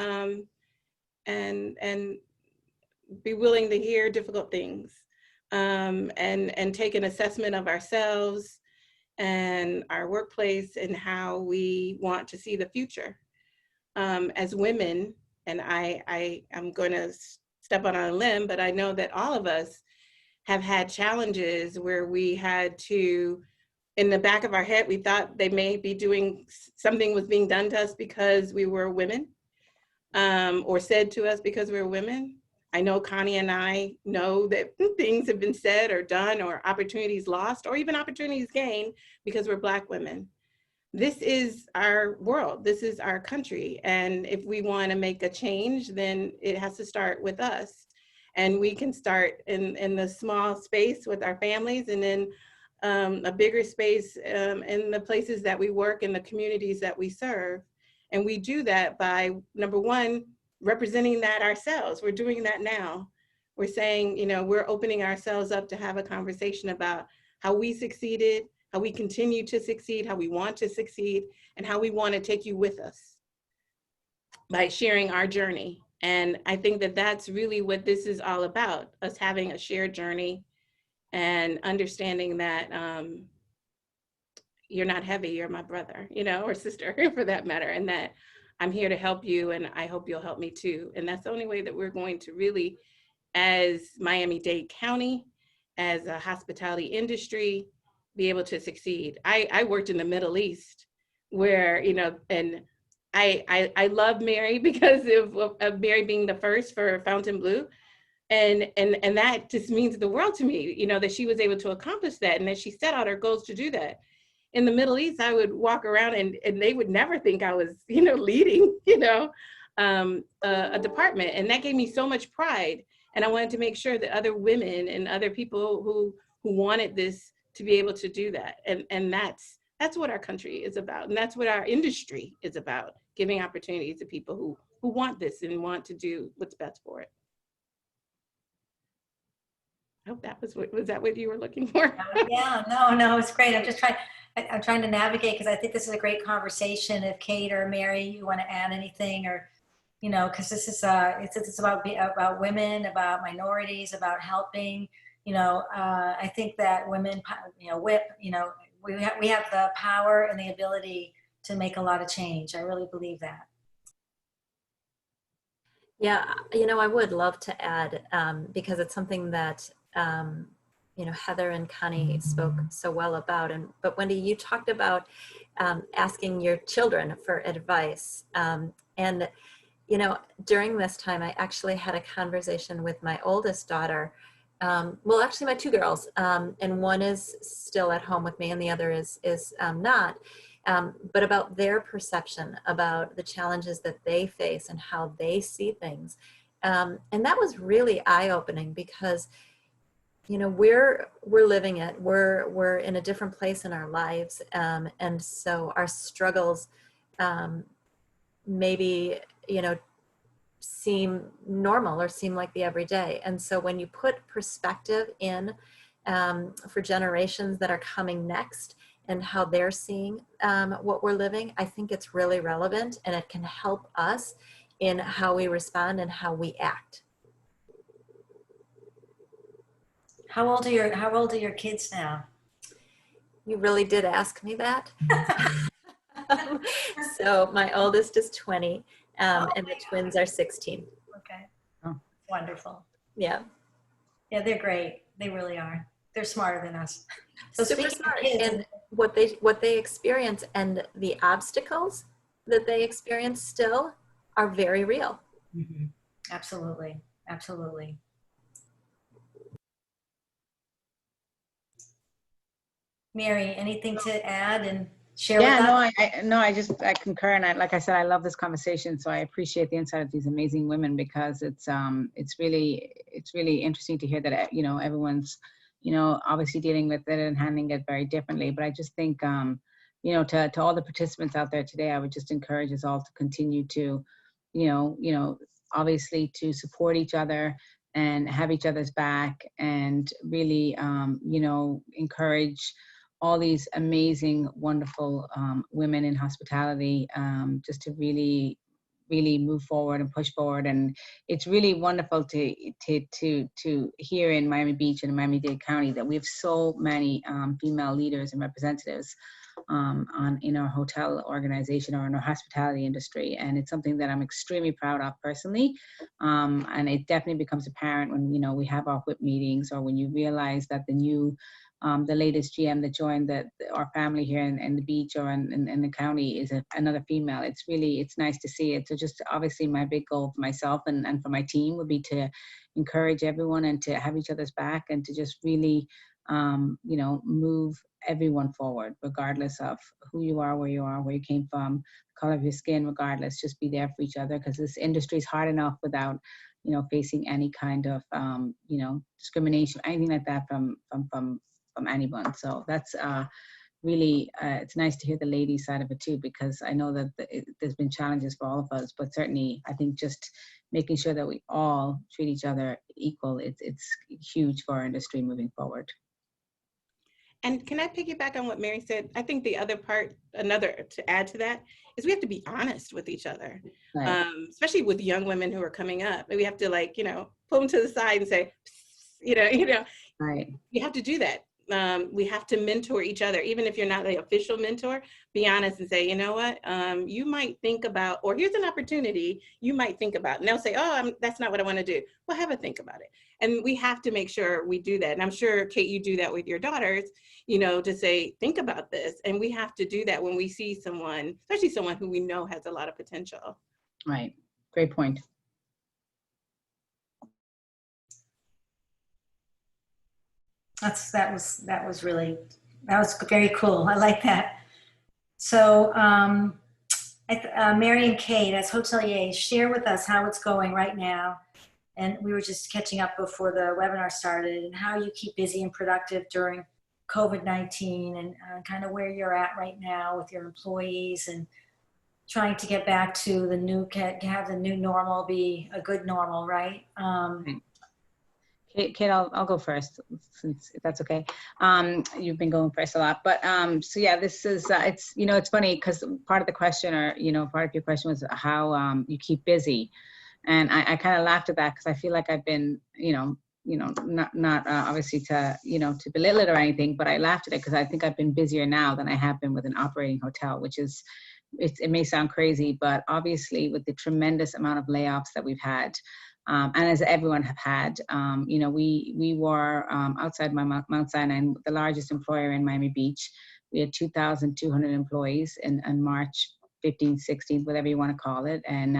be willing to hear difficult things, and take an assessment of ourselves and our workplace and how we want to see the future as women. And I'm going to step on a limb, but I know that all of us have had challenges where we had to, in the back of our head, we thought they may be doing, something was being done to us because we were women, or said to us because we were women. I know Connie and I know that things have been said or done, or opportunities lost, or even opportunities gained because we're Black women. This is our world, this is our country. And if we want to make a change, then it has to start with us. And we can start in the small space with our families, and then a bigger space in the places that we work, in the communities that we serve. And we do that by, number one, representing that ourselves. We're doing that now. We're saying, we're opening ourselves up to have a conversation about how we succeeded, how we continue to succeed, how we want to succeed, and how we want to take you with us by sharing our journey. And I think that that's really what this is all about, us having a shared journey and understanding that you're not heavy, you're my brother, you know, or sister for that matter, and that I'm here to help you, and I hope you'll help me too. And that's the only way that we're going to really, as Miami-Dade County, as a hospitality industry, be able to succeed. I worked in the Middle East where, you know, and I love Mary because of Mary being the first for Fontainebleau. And that just means the world to me, you know, that she was able to accomplish that and that she set out her goals to do that. In the Middle East, I would walk around and they would never think I was, you know, leading, you know, a department. And that gave me so much pride. And I wanted to make sure that other women and other people who wanted this to be able to do that. And that's what our country is about. And that's what our industry is about, giving opportunities to people who want this and want to do what's best for it. I hope that was that what you were looking for? Yeah, no, it's great. I'm trying to navigate because I think this is a great conversation. If Kate or Mary, you want to add anything, or, you know, because this is it's about women, about minorities, about helping. You know, I think that women, you know, we have the power and the ability to make a lot of change. I really believe that. Yeah, you know, I would love to add, because it's something that, you know, Heather and Connie spoke so well about. But Wendy, you talked about asking your children for advice. And, you know, during this time, I actually had a conversation with my oldest daughter. Well, actually my two girls, and one is still at home with me and the other is not. But about their perception, about the challenges that they face and how they see things. And that was really eye-opening because, you know, we're living it. We're in a different place in our lives. And so our struggles maybe, you know, seem normal or seem like the everyday. And so when you put perspective in for generations that are coming next, and how they're seeing what we're living, I think it's really relevant and it can help us in how we respond and how we act. How old are your kids now? You really did ask me that. So my oldest is 20 and the twins are 16. Okay. Oh. Wonderful. Yeah. Yeah, they're great. They really are. They're smarter than us. So Super speaking smart. of kids, And what they experience and the obstacles that they experience still are very real. mm-hmm. Absolutely. Absolutely. Mary, anything to add and share with us? I concur, and like I said, I love this conversation. So I appreciate the insight of these amazing women because it's really interesting to hear that, you know, everyone's, you know, obviously dealing with it and handling it very differently. But I just think, you know, to all the participants out there today, I would just encourage us all to continue to, you know, obviously to support each other and have each other's back, and really, you know, encourage all these amazing, wonderful women in hospitality, just to really move forward and push forward. And it's really wonderful to hear in Miami Beach and Miami-Dade County that we have so many female leaders and representatives in our hotel organization or in our hospitality industry. And it's something that I'm extremely proud of personally. And it definitely becomes apparent when, you know, we have our whip meetings, or when you realize that the latest GM that joined our family here in the beach or in the county is another female. It's nice to see it. So just obviously my big goal for myself and for my team would be to encourage everyone and to have each other's back and to just really, you know, move everyone forward, regardless of who you are, where you came from, the color of your skin, regardless. Just be there for each other, because this industry is hard enough without, you know, facing any kind of, you know, discrimination, anything like that from anyone. So that's really, it's nice to hear the ladies' side of it too, because I know that there's been challenges for all of us, but certainly I think just making sure that we all treat each other equal, it's huge for our industry moving forward. And can I piggyback on what Mary said? I think the other part, to add to that, is we have to be honest with each other, Right. Especially with young women who are coming up. We have to, like, you know, pull them to the side and say, you know, Right. We have to do that. We have to mentor each other, even if you're not the official mentor. Be honest and say, you know what, you might think about, or here's an opportunity you might think about. And they'll say, oh, that's not what I want to do. Well, have a think about it. And we have to make sure we do that. And I'm sure, Kate, you do that with your daughters, you know, to say, think about this. And we have to do that when we see someone, especially someone who we know has a lot of potential. Right. Great point. That was very cool. I like that. So, Mary and Kate, as hoteliers, share with us how it's going right now. And we were just catching up before the webinar started, and how you keep busy and productive during COVID-19, and kind of where you're at right now with your employees, and trying to get back to have the new normal be a good normal, right? Kate, I'll go first, since if that's okay. You've been going first a lot, but so yeah, this is it's, you know, it's funny because part of the question, or you know, part of your question was how you keep busy, and I kind of laughed at that because I feel like I've been, not obviously to, to belittle it or anything, but I laughed at it because I think I've been busier now than I have been with an operating hotel, which is, it may sound crazy, but obviously with the tremendous amount of layoffs that we've had. And as everyone have had, we were outside Mount Sinai, the largest employer in Miami Beach. We had 2,200 employees in March 15th, 16th, whatever you want to call it. And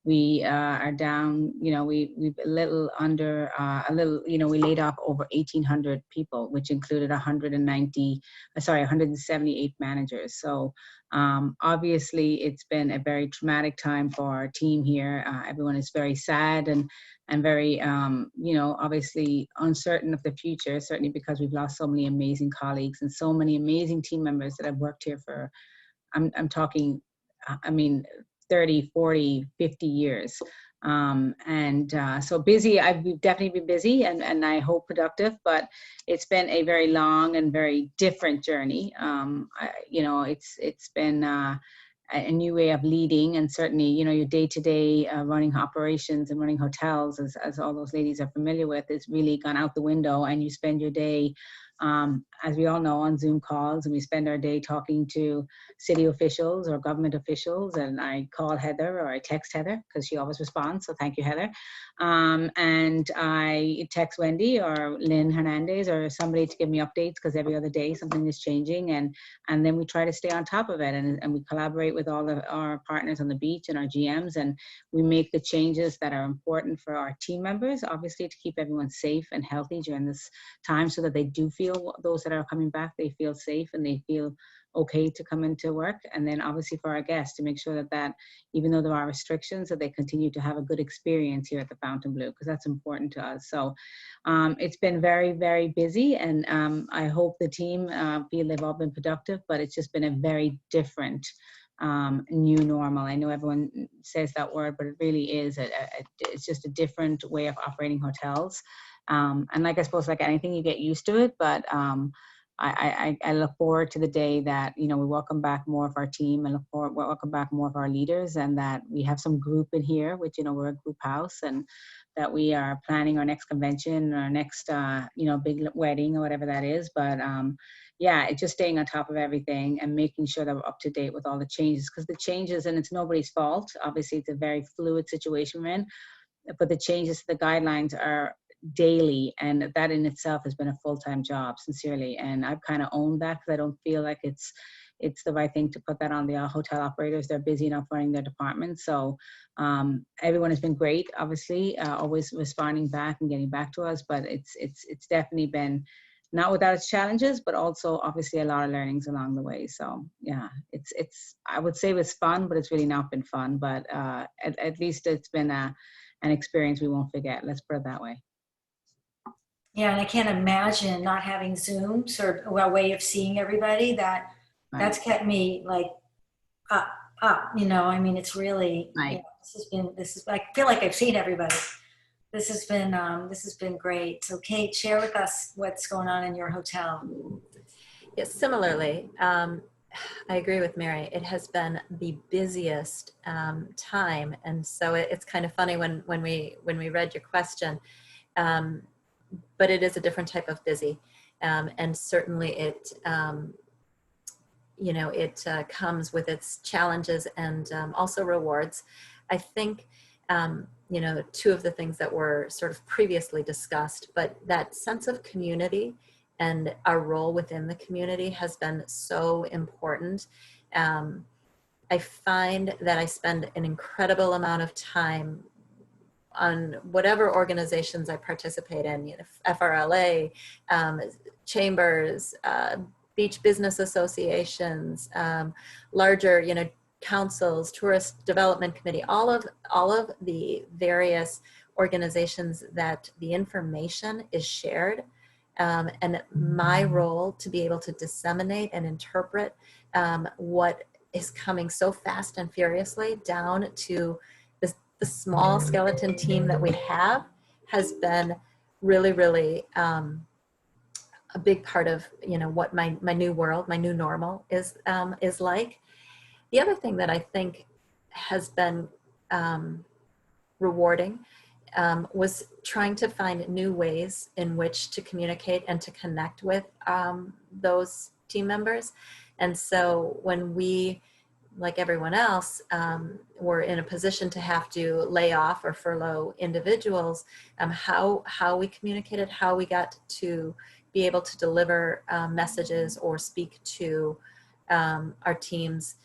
we are down, we a little under, we laid off over 1,800 people, which included 178 managers. So obviously it's been a very traumatic time for our team here. Everyone is very sad and very, obviously uncertain of the future, certainly because we've lost so many amazing colleagues and so many amazing team members that have worked here for, I'm talking, 30, 40, 50 years. So busy, I've definitely been busy and I hope productive, but it's been a very long and very different journey. It's been a new way of leading, and certainly, your day-to-day running operations and running hotels, as all those ladies are familiar with, is really gone out the window, and you spend your day, as we all know, on Zoom calls, and we spend our day talking to city officials or government officials, and I call Heather or I text Heather because she always responds, so thank you, Heather. And I text Wendy or Lynn Hernandez or somebody to give me updates, because every other day something is changing, and then we try to stay on top of it, and we collaborate with all of our partners on the beach and our GMs, and we make the changes that are important for our team members, obviously to keep everyone safe and healthy during this time, so that they do feel, those that are coming back, they feel safe and they feel okay to come into work. And then obviously for our guests, to make sure that even though there are restrictions, that they continue to have a good experience here at the Fontainebleau, because that's important to us. So it's been very, very busy, and I hope the team feel they've all been productive, but it's just been a very different new normal. I know everyone says that word, but it really is, it's just a different way of operating hotels. And like, I suppose, like anything, you get used to it, but I look forward to the day that, we welcome back more of our team, and welcome back more of our leaders, and that we have some group in here, which, we're a group house, and that we are planning our next convention, our next, big wedding or whatever that is. But yeah, it's just staying on top of everything and making sure that we're up to date with all the changes, because the changes, and it's nobody's fault. Obviously, it's a very fluid situation we're in, but the changes to the guidelines are daily, and that in itself has been a full-time job, sincerely. And I've kind of owned that, because I don't feel like it's the right thing to put that on the hotel operators. They're busy enough running their departments. So everyone has been great, obviously, always responding back and getting back to us, but it's definitely been not without its challenges, but also obviously a lot of learnings along the way. So yeah, it's I would say it was fun, but it's really not been fun. But at least it's been an experience we won't forget. Let's put it that way. Yeah, and I can't imagine not having Zooms or a way of seeing everybody. That's kept me like up. It's really, Right. I feel like I've seen everybody. This has been great. So Kate, share with us what's going on in your hotel. Yes, similarly, I agree with Mary. It has been the busiest time, and so it's kind of funny when we read your question. but it is a different type of busy. And certainly it, it comes with its challenges and also rewards. I think, two of the things that were sort of previously discussed, but that sense of community and our role within the community has been so important. I find that I spend an incredible amount of time on whatever organizations I participate in, FRLA, chambers, beach business associations, larger, councils, tourist development committee, all of the various organizations that the information is shared. And my role to be able to disseminate and interpret what is coming so fast and furiously down to the small skeleton team that we have has been really, really a big part of what my new world, my new normal is like. The other thing that I think has been rewarding was trying to find new ways in which to communicate and to connect with those team members. And so when we, like everyone else, were in a position to have to lay off or furlough individuals, how we communicated, how we got to be able to deliver messages or speak to our teams,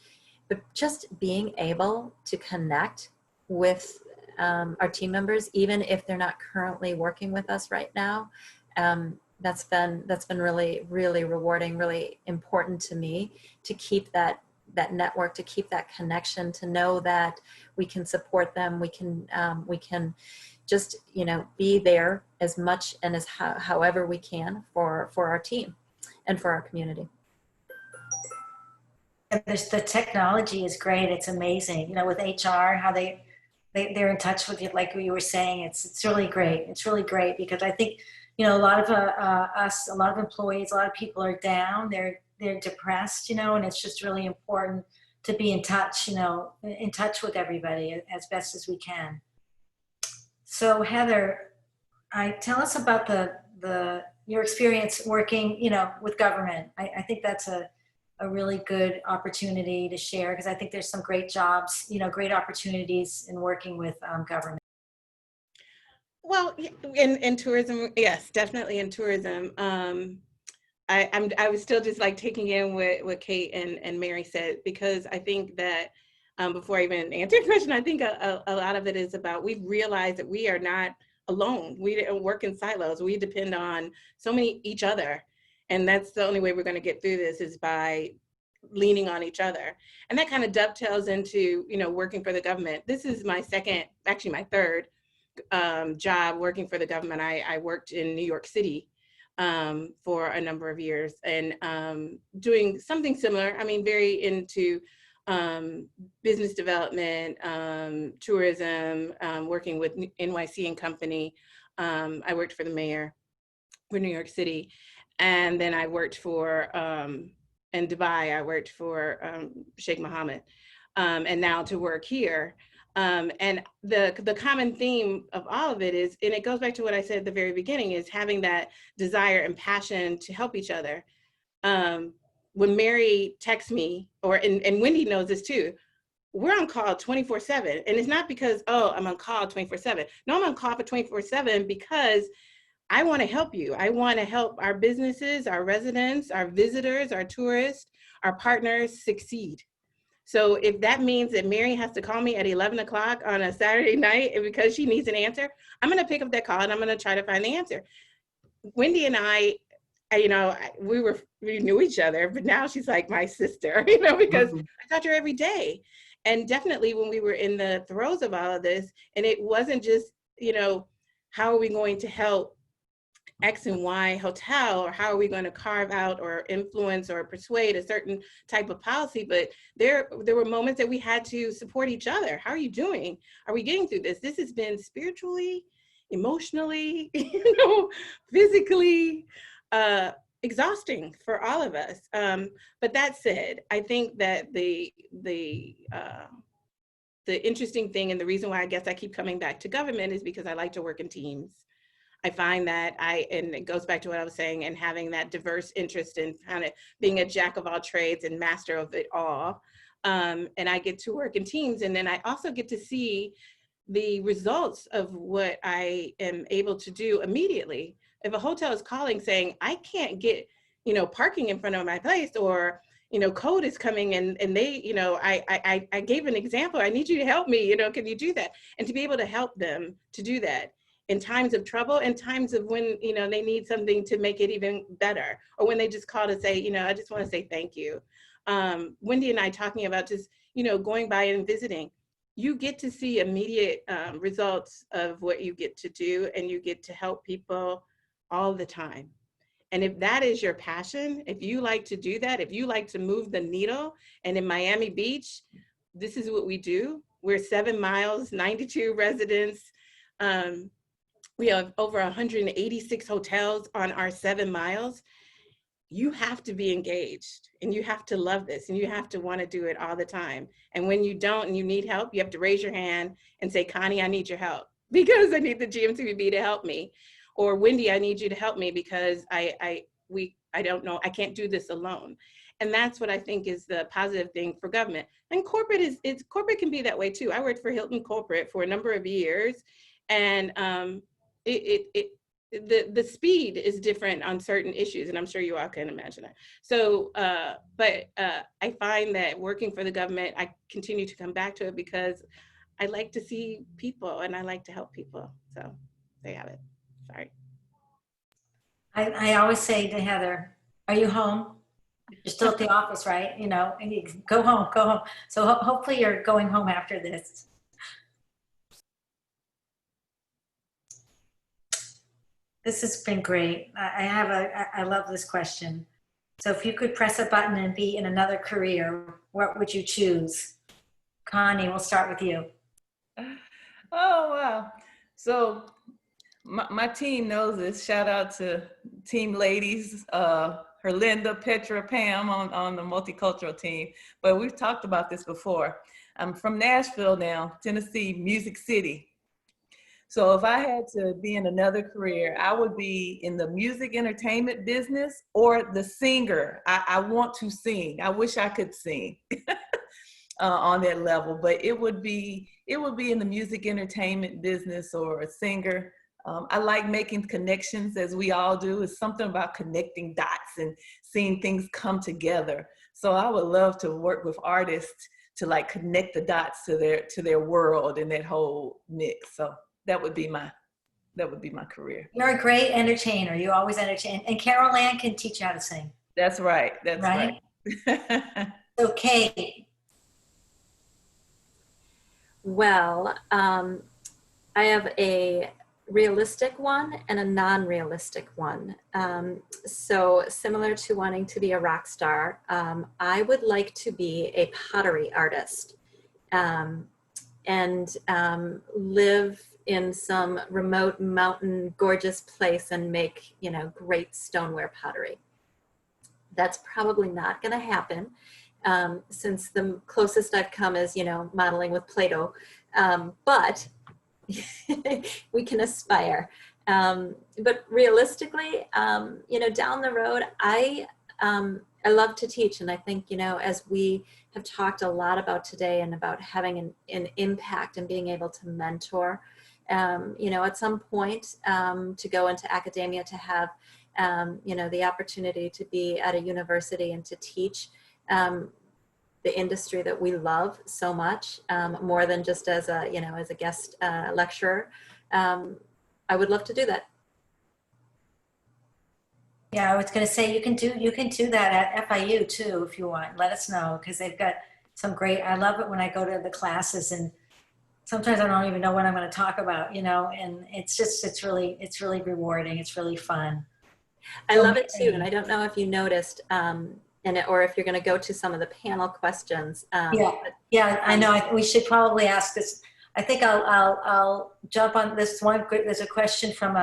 but just being able to connect with our team members, even if they're not currently working with us right now, that's been really, really rewarding, really important to me, to keep that network, to keep that connection, to know that we can support them, we can just be there as much and as however we can for our team and for our community. The technology is great. It's amazing. With HR, how they're in touch with you, like you were saying. It's really great. It's really great because I think a lot of us, a lot of employees, a lot of people are down. They're depressed, and it's just really important to be in touch, in touch with everybody as best as we can. So Heather, tell us about your experience working, with government. I think that's a really good opportunity to share, because I think there's some great jobs, great opportunities in working with government. Well, in tourism, yes, definitely in tourism. I was still just like taking in what Kate and Mary said, because I think that before I even answer your question, I think a lot of it is about, we've realized that we are not alone. We don't work in silos. We depend on each other. And that's the only way we're going to get through this, is by leaning on each other. And that kind of dovetails into, working for the government. This is my third job working for the government. I worked in New York City for a number of years, and doing something similar. I mean, very into business development, tourism, working with NYC and Company. I worked for the mayor for New York City. And then I worked for, in Dubai, I worked for Sheikh Mohammed, and now to work here. And the common theme of all of it is, and it goes back to what I said at the very beginning, is having that desire and passion to help each other. When Mary texts me, and Wendy knows this too, we're on call 24/7. And it's not because, I'm on call 24/7. No, I'm on call for 24/7 because I want to help you. I want to help our businesses, our residents, our visitors, our tourists, our partners succeed. So if that means that Mary has to call me at 11 o'clock on a Saturday night because she needs an answer, I'm going to pick up that call and I'm going to try to find the answer. Wendy and I we knew each other, but now she's like my sister, because I talk to her every day. And definitely when we were in the throes of all of this, and it wasn't just, how are we going to help X and Y hotel, or how are we going to carve out or influence or persuade a certain type of policy, but there were moments that we had to support each other. How are you doing? Are we getting through this? This has been spiritually, emotionally, physically exhausting for all of us. But that said, I think that the interesting thing, and the reason why I guess I keep coming back to government, is because I like to work in teams. I find that and it goes back to what I was saying, and having that diverse interest in kind of being a jack of all trades and master of it all. And I get to work in teams, and then I also get to see the results of what I am able to do immediately. If a hotel is calling saying, I can't get, parking in front of my place, or, code is coming and they, I gave an example, I need you to help me, can you do that? And to be able to help them to do that in times of trouble and times of when, they need something to make it even better, or when they just call to say, I just want to say thank you. Wendy and I talking about just, going by and visiting, you get to see immediate results of what you get to do, and you get to help people all the time. And if that is your passion, if you like to do that, if you like to move the needle, and in Miami Beach, this is what we do. We're 7 miles, 92 residents. We have over 186 hotels on our 7 miles. You have to be engaged, and you have to love this, and you have to want to do it all the time. And when you don't and you need help, you have to raise your hand and say, Connie, I need your help because I need the GMCVB to help me. Or Wendy, I need you to help me because I don't know, I can't do this alone. And that's what I think is the positive thing for government. And corporate corporate can be that way too. I worked for Hilton Corporate for a number of years, and the speed is different on certain issues, and I'm sure you all can imagine that. So, but I find that working for the government, I continue to come back to it because I like to see people and I like to help people. So there you have it. Sorry. I always say to Heather, are you home? You're still at the office, right? And you go home, go home. So hopefully you're going home after this. This has been great. I love this question. So if you could press a button and be in another career, what would you choose? Connie, we'll start with you. Oh, wow. So my team knows this. Shout out to team ladies, Herlinda, Petra, Pam on the multicultural team. But we've talked about this before. I'm from Nashville now, Tennessee, Music City. So if I had to be in another career, I would be in the music entertainment business or the singer. I want to sing. I wish I could sing on that level, but it would be in the music entertainment business or a singer. I like making connections, as we all do. It's something about connecting dots and seeing things come together. So I would love to work with artists to like connect the dots to their world and that whole mix. So that would be my career. You're a great entertainer. You always entertain. And Carol Ann can teach you how to sing. That's right. That's right. So Kate. Well, I have a realistic one and a non-realistic one. So similar to wanting to be a rock star, I would like to be a pottery artist and live in some remote mountain gorgeous place and make, great stoneware pottery. That's probably not going to happen since the closest I've come is, modeling with Play-Doh. But we can aspire. But realistically, down the road, I love to teach. And I think, as we have talked a lot about today and about having an impact and being able to mentor, at some point to go into academia, to have, the opportunity to be at a university and to teach the industry that we love so much, more than just as a guest lecturer. I would love to do that. Yeah, I was going to say you can do that at FIU too if you want. Let us know, because they've got some great. I love it when I go to the classes, and sometimes I don't even know what I'm going to talk about, and it's really rewarding. It's really fun. I love it too, and I don't know if you noticed, or if you're going to go to some of the panel questions. Yeah, I know. We should probably ask this. I think I'll jump on this one. There's a question from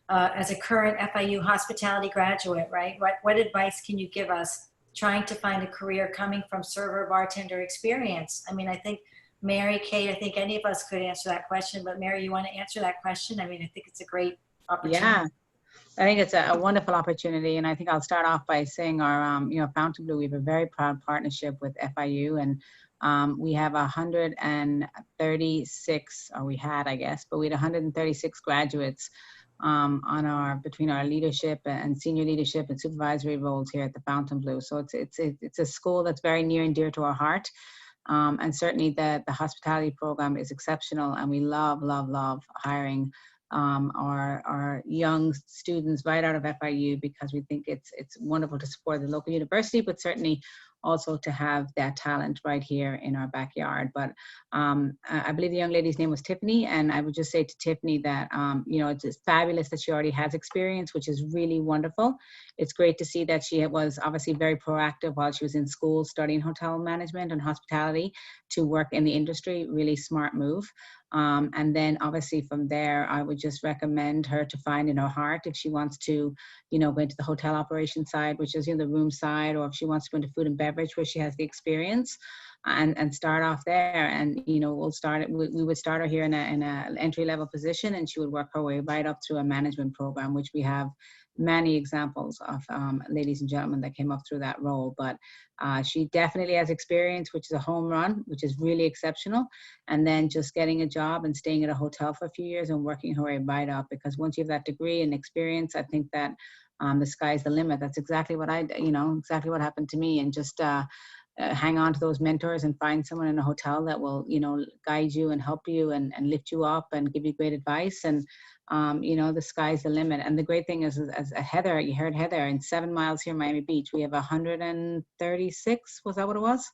as a current FIU hospitality graduate, right? What advice can you give us trying to find a career coming from server bartender experience? I mean, I think Mary, Kate, I think any of us could answer that question, but Mary, you want to answer that question? I mean, I think it's a great opportunity. Yeah, I think it's a wonderful opportunity, and I think I'll start off by saying our, Fountain Blue, we have a very proud partnership with FIU, and we have 136, or we had, I guess, but we had 136 graduates between our leadership and senior leadership and supervisory roles here at the Fountain Blue. So it's a school that's very near and dear to our heart. And certainly the hospitality program is exceptional, and we love hiring our young students right out of FIU, because we think it's wonderful to support the local university, but certainly also to have that talent right here in our backyard. But I believe the young lady's name was Tiffany, and I would just say to Tiffany that it's just fabulous that she already has experience, which is really wonderful. It's great to see that she was obviously very proactive while she was in school studying hotel management and hospitality to work in the industry. Really smart move. And then obviously from there, I would just recommend her to find in her heart if she wants to, go into the hotel operation side, which is the room side, or if she wants to go into food and beverage where she has the experience, and start off there. And we would start her here in a entry level position, and she would work her way right up through a management program, which we have many examples of ladies and gentlemen that came up through that role. But she definitely has experience, which is a home run, which is really exceptional. And then just getting a job and staying at a hotel for a few years and working her way right up, because once you have that degree and experience, I think that the sky's the limit. That's exactly what exactly what happened to me. And just hang on to those mentors and find someone in a hotel that will, guide you and help you and lift you up and give you great advice. And the sky's the limit. And the great thing is, as Heather, you heard Heather, in 7 miles here in Miami Beach, we have 136, was that what it was?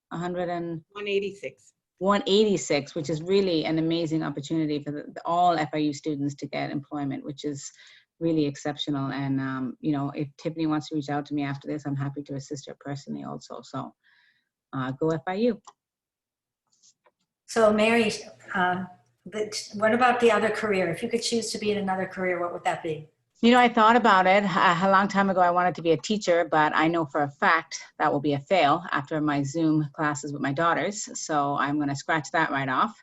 186. 186, which is really an amazing opportunity for all FIU students to get employment, which is really exceptional. And, if Tiffany wants to reach out to me after this, I'm happy to assist her personally also. So go FIU. So Mary, what about the other career? If you could choose to be in another career, what would that be? I thought about it a long time ago. I wanted to be a teacher, but I know for a fact that will be a fail after my Zoom classes with my daughters. So I'm going to scratch that right off.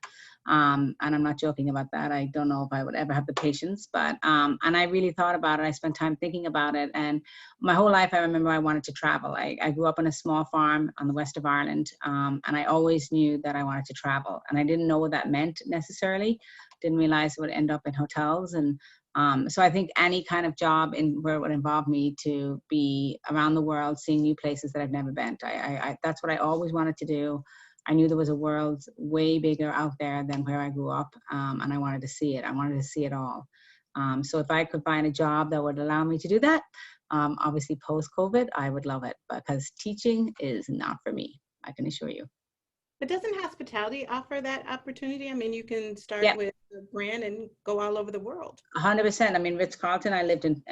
And I'm not joking about that. I don't know if I would ever have the patience, but, and I really thought about it. I spent time thinking about it. And my whole life, I remember I wanted to travel. I grew up on a small farm on the west of Ireland. And I always knew that I wanted to travel, and I didn't know what that meant necessarily. Didn't realize it would end up in hotels. And so I think any kind of job where it would involve me to be around the world, seeing new places that I've never been. That's what I always wanted to do. I knew there was a world way bigger out there than where I grew up, and I wanted to see it. I wanted to see it all. So if I could find a job that would allow me to do that, obviously post-COVID, I would love it, because teaching is not for me, I can assure you. But doesn't hospitality offer that opportunity? I mean, you can start with a brand and go all over the world. 100%. I mean, Ritz-Carlton, I lived in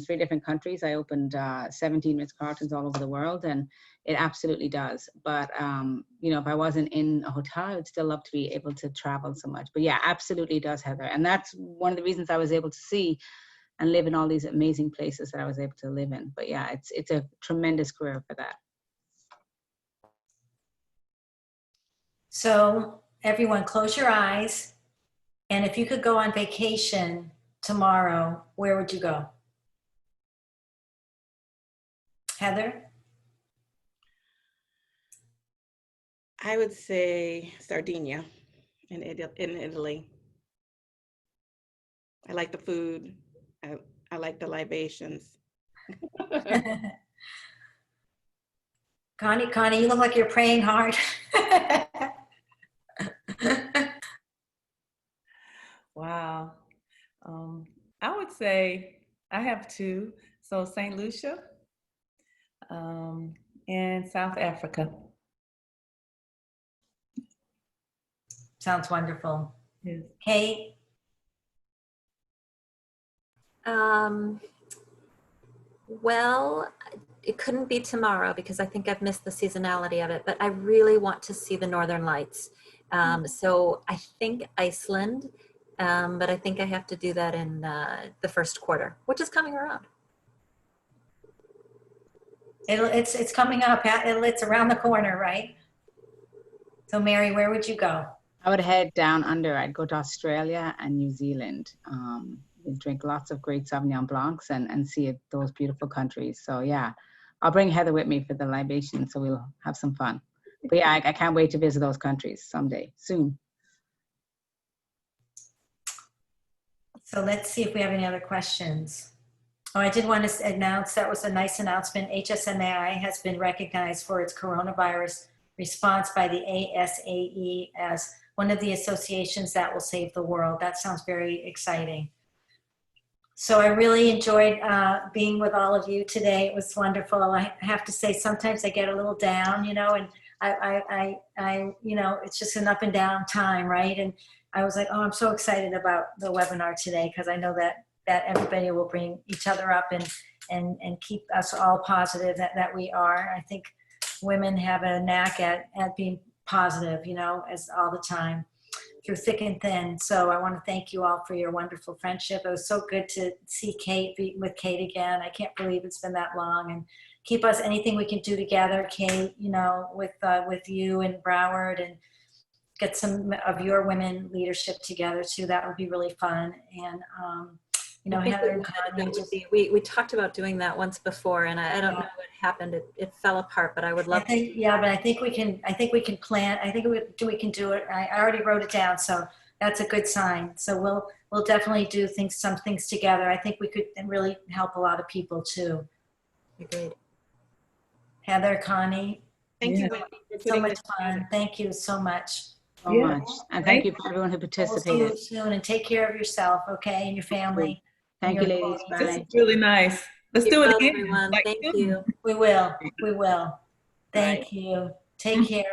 3 different countries. I opened 17 Ritz-Carltons all over the world, and it absolutely does. But, if I wasn't in a hotel, I would still love to be able to travel so much. But yeah, absolutely does, Heather. And that's one of the reasons I was able to see and live in all these amazing places that I was able to live in. But yeah, it's a tremendous career for that. So everyone, close your eyes. And if you could go on vacation tomorrow, where would you go? Heather? I would say Sardinia in Italy. I like the food. I like the libations. Connie, you look like you're praying hard. Wow. I would say I have 2. So St. Lucia and South Africa. Sounds wonderful. Yes. Kate? Well, it couldn't be tomorrow because I think I've missed the seasonality of it, but I really want to see the Northern Lights. So I think Iceland, but I think I have to do that in the first quarter, which is coming around. It's coming up. It's around the corner, right? So Mary, where would you go? I would head down under. I'd go to Australia and New Zealand. drink lots of great Sauvignon Blancs and see those beautiful countries. So yeah, I'll bring Heather with me for the libation, so we'll have some fun. But yeah, I can't wait to visit those countries someday, soon. So let's see if we have any other questions. Oh, I did want to announce, that was a nice announcement. HSMAI has been recognized for its coronavirus response by the ASAE as one of the associations that will save the world. That sounds very exciting. So I really enjoyed being with all of you today. It was wonderful. I have to say, sometimes I get a little down, you know, and I you know, it's just an up and down time, right? And I was like, oh, I'm so excited about the webinar today, because I know that everybody will bring each other up and keep us all positive that we are. I think women have a knack at being positive, you know, as all the time, through thick and thin. So I want to thank you all for your wonderful friendship. It was so good to see Kate, be with Kate again. I can't believe it's been that long. And keep us, anything we can do together, Kate, you know, with you and Broward, and get some of your women leadership together too. That would be really fun. And you know, Heather and Connie, we talked about doing that once before, and I don't know what happened. It fell apart, but I would love to. Yeah, but I think we can plan. I think we can do it. I already wrote it down, so that's a good sign. So we'll definitely do some things together. I think we could really help a lot of people too. Agreed. Heather, Connie, Thank you, Wendy, for so putting much this fun. together. Thank you so much. So much. And thank you for everyone who We'll see you participated. soon, and take care of yourself, okay, and your family. Thank you, ladies. This Bye. is really nice. Let's do it Well, again. everyone. Like, Thank you. We will. Thank you. Take care.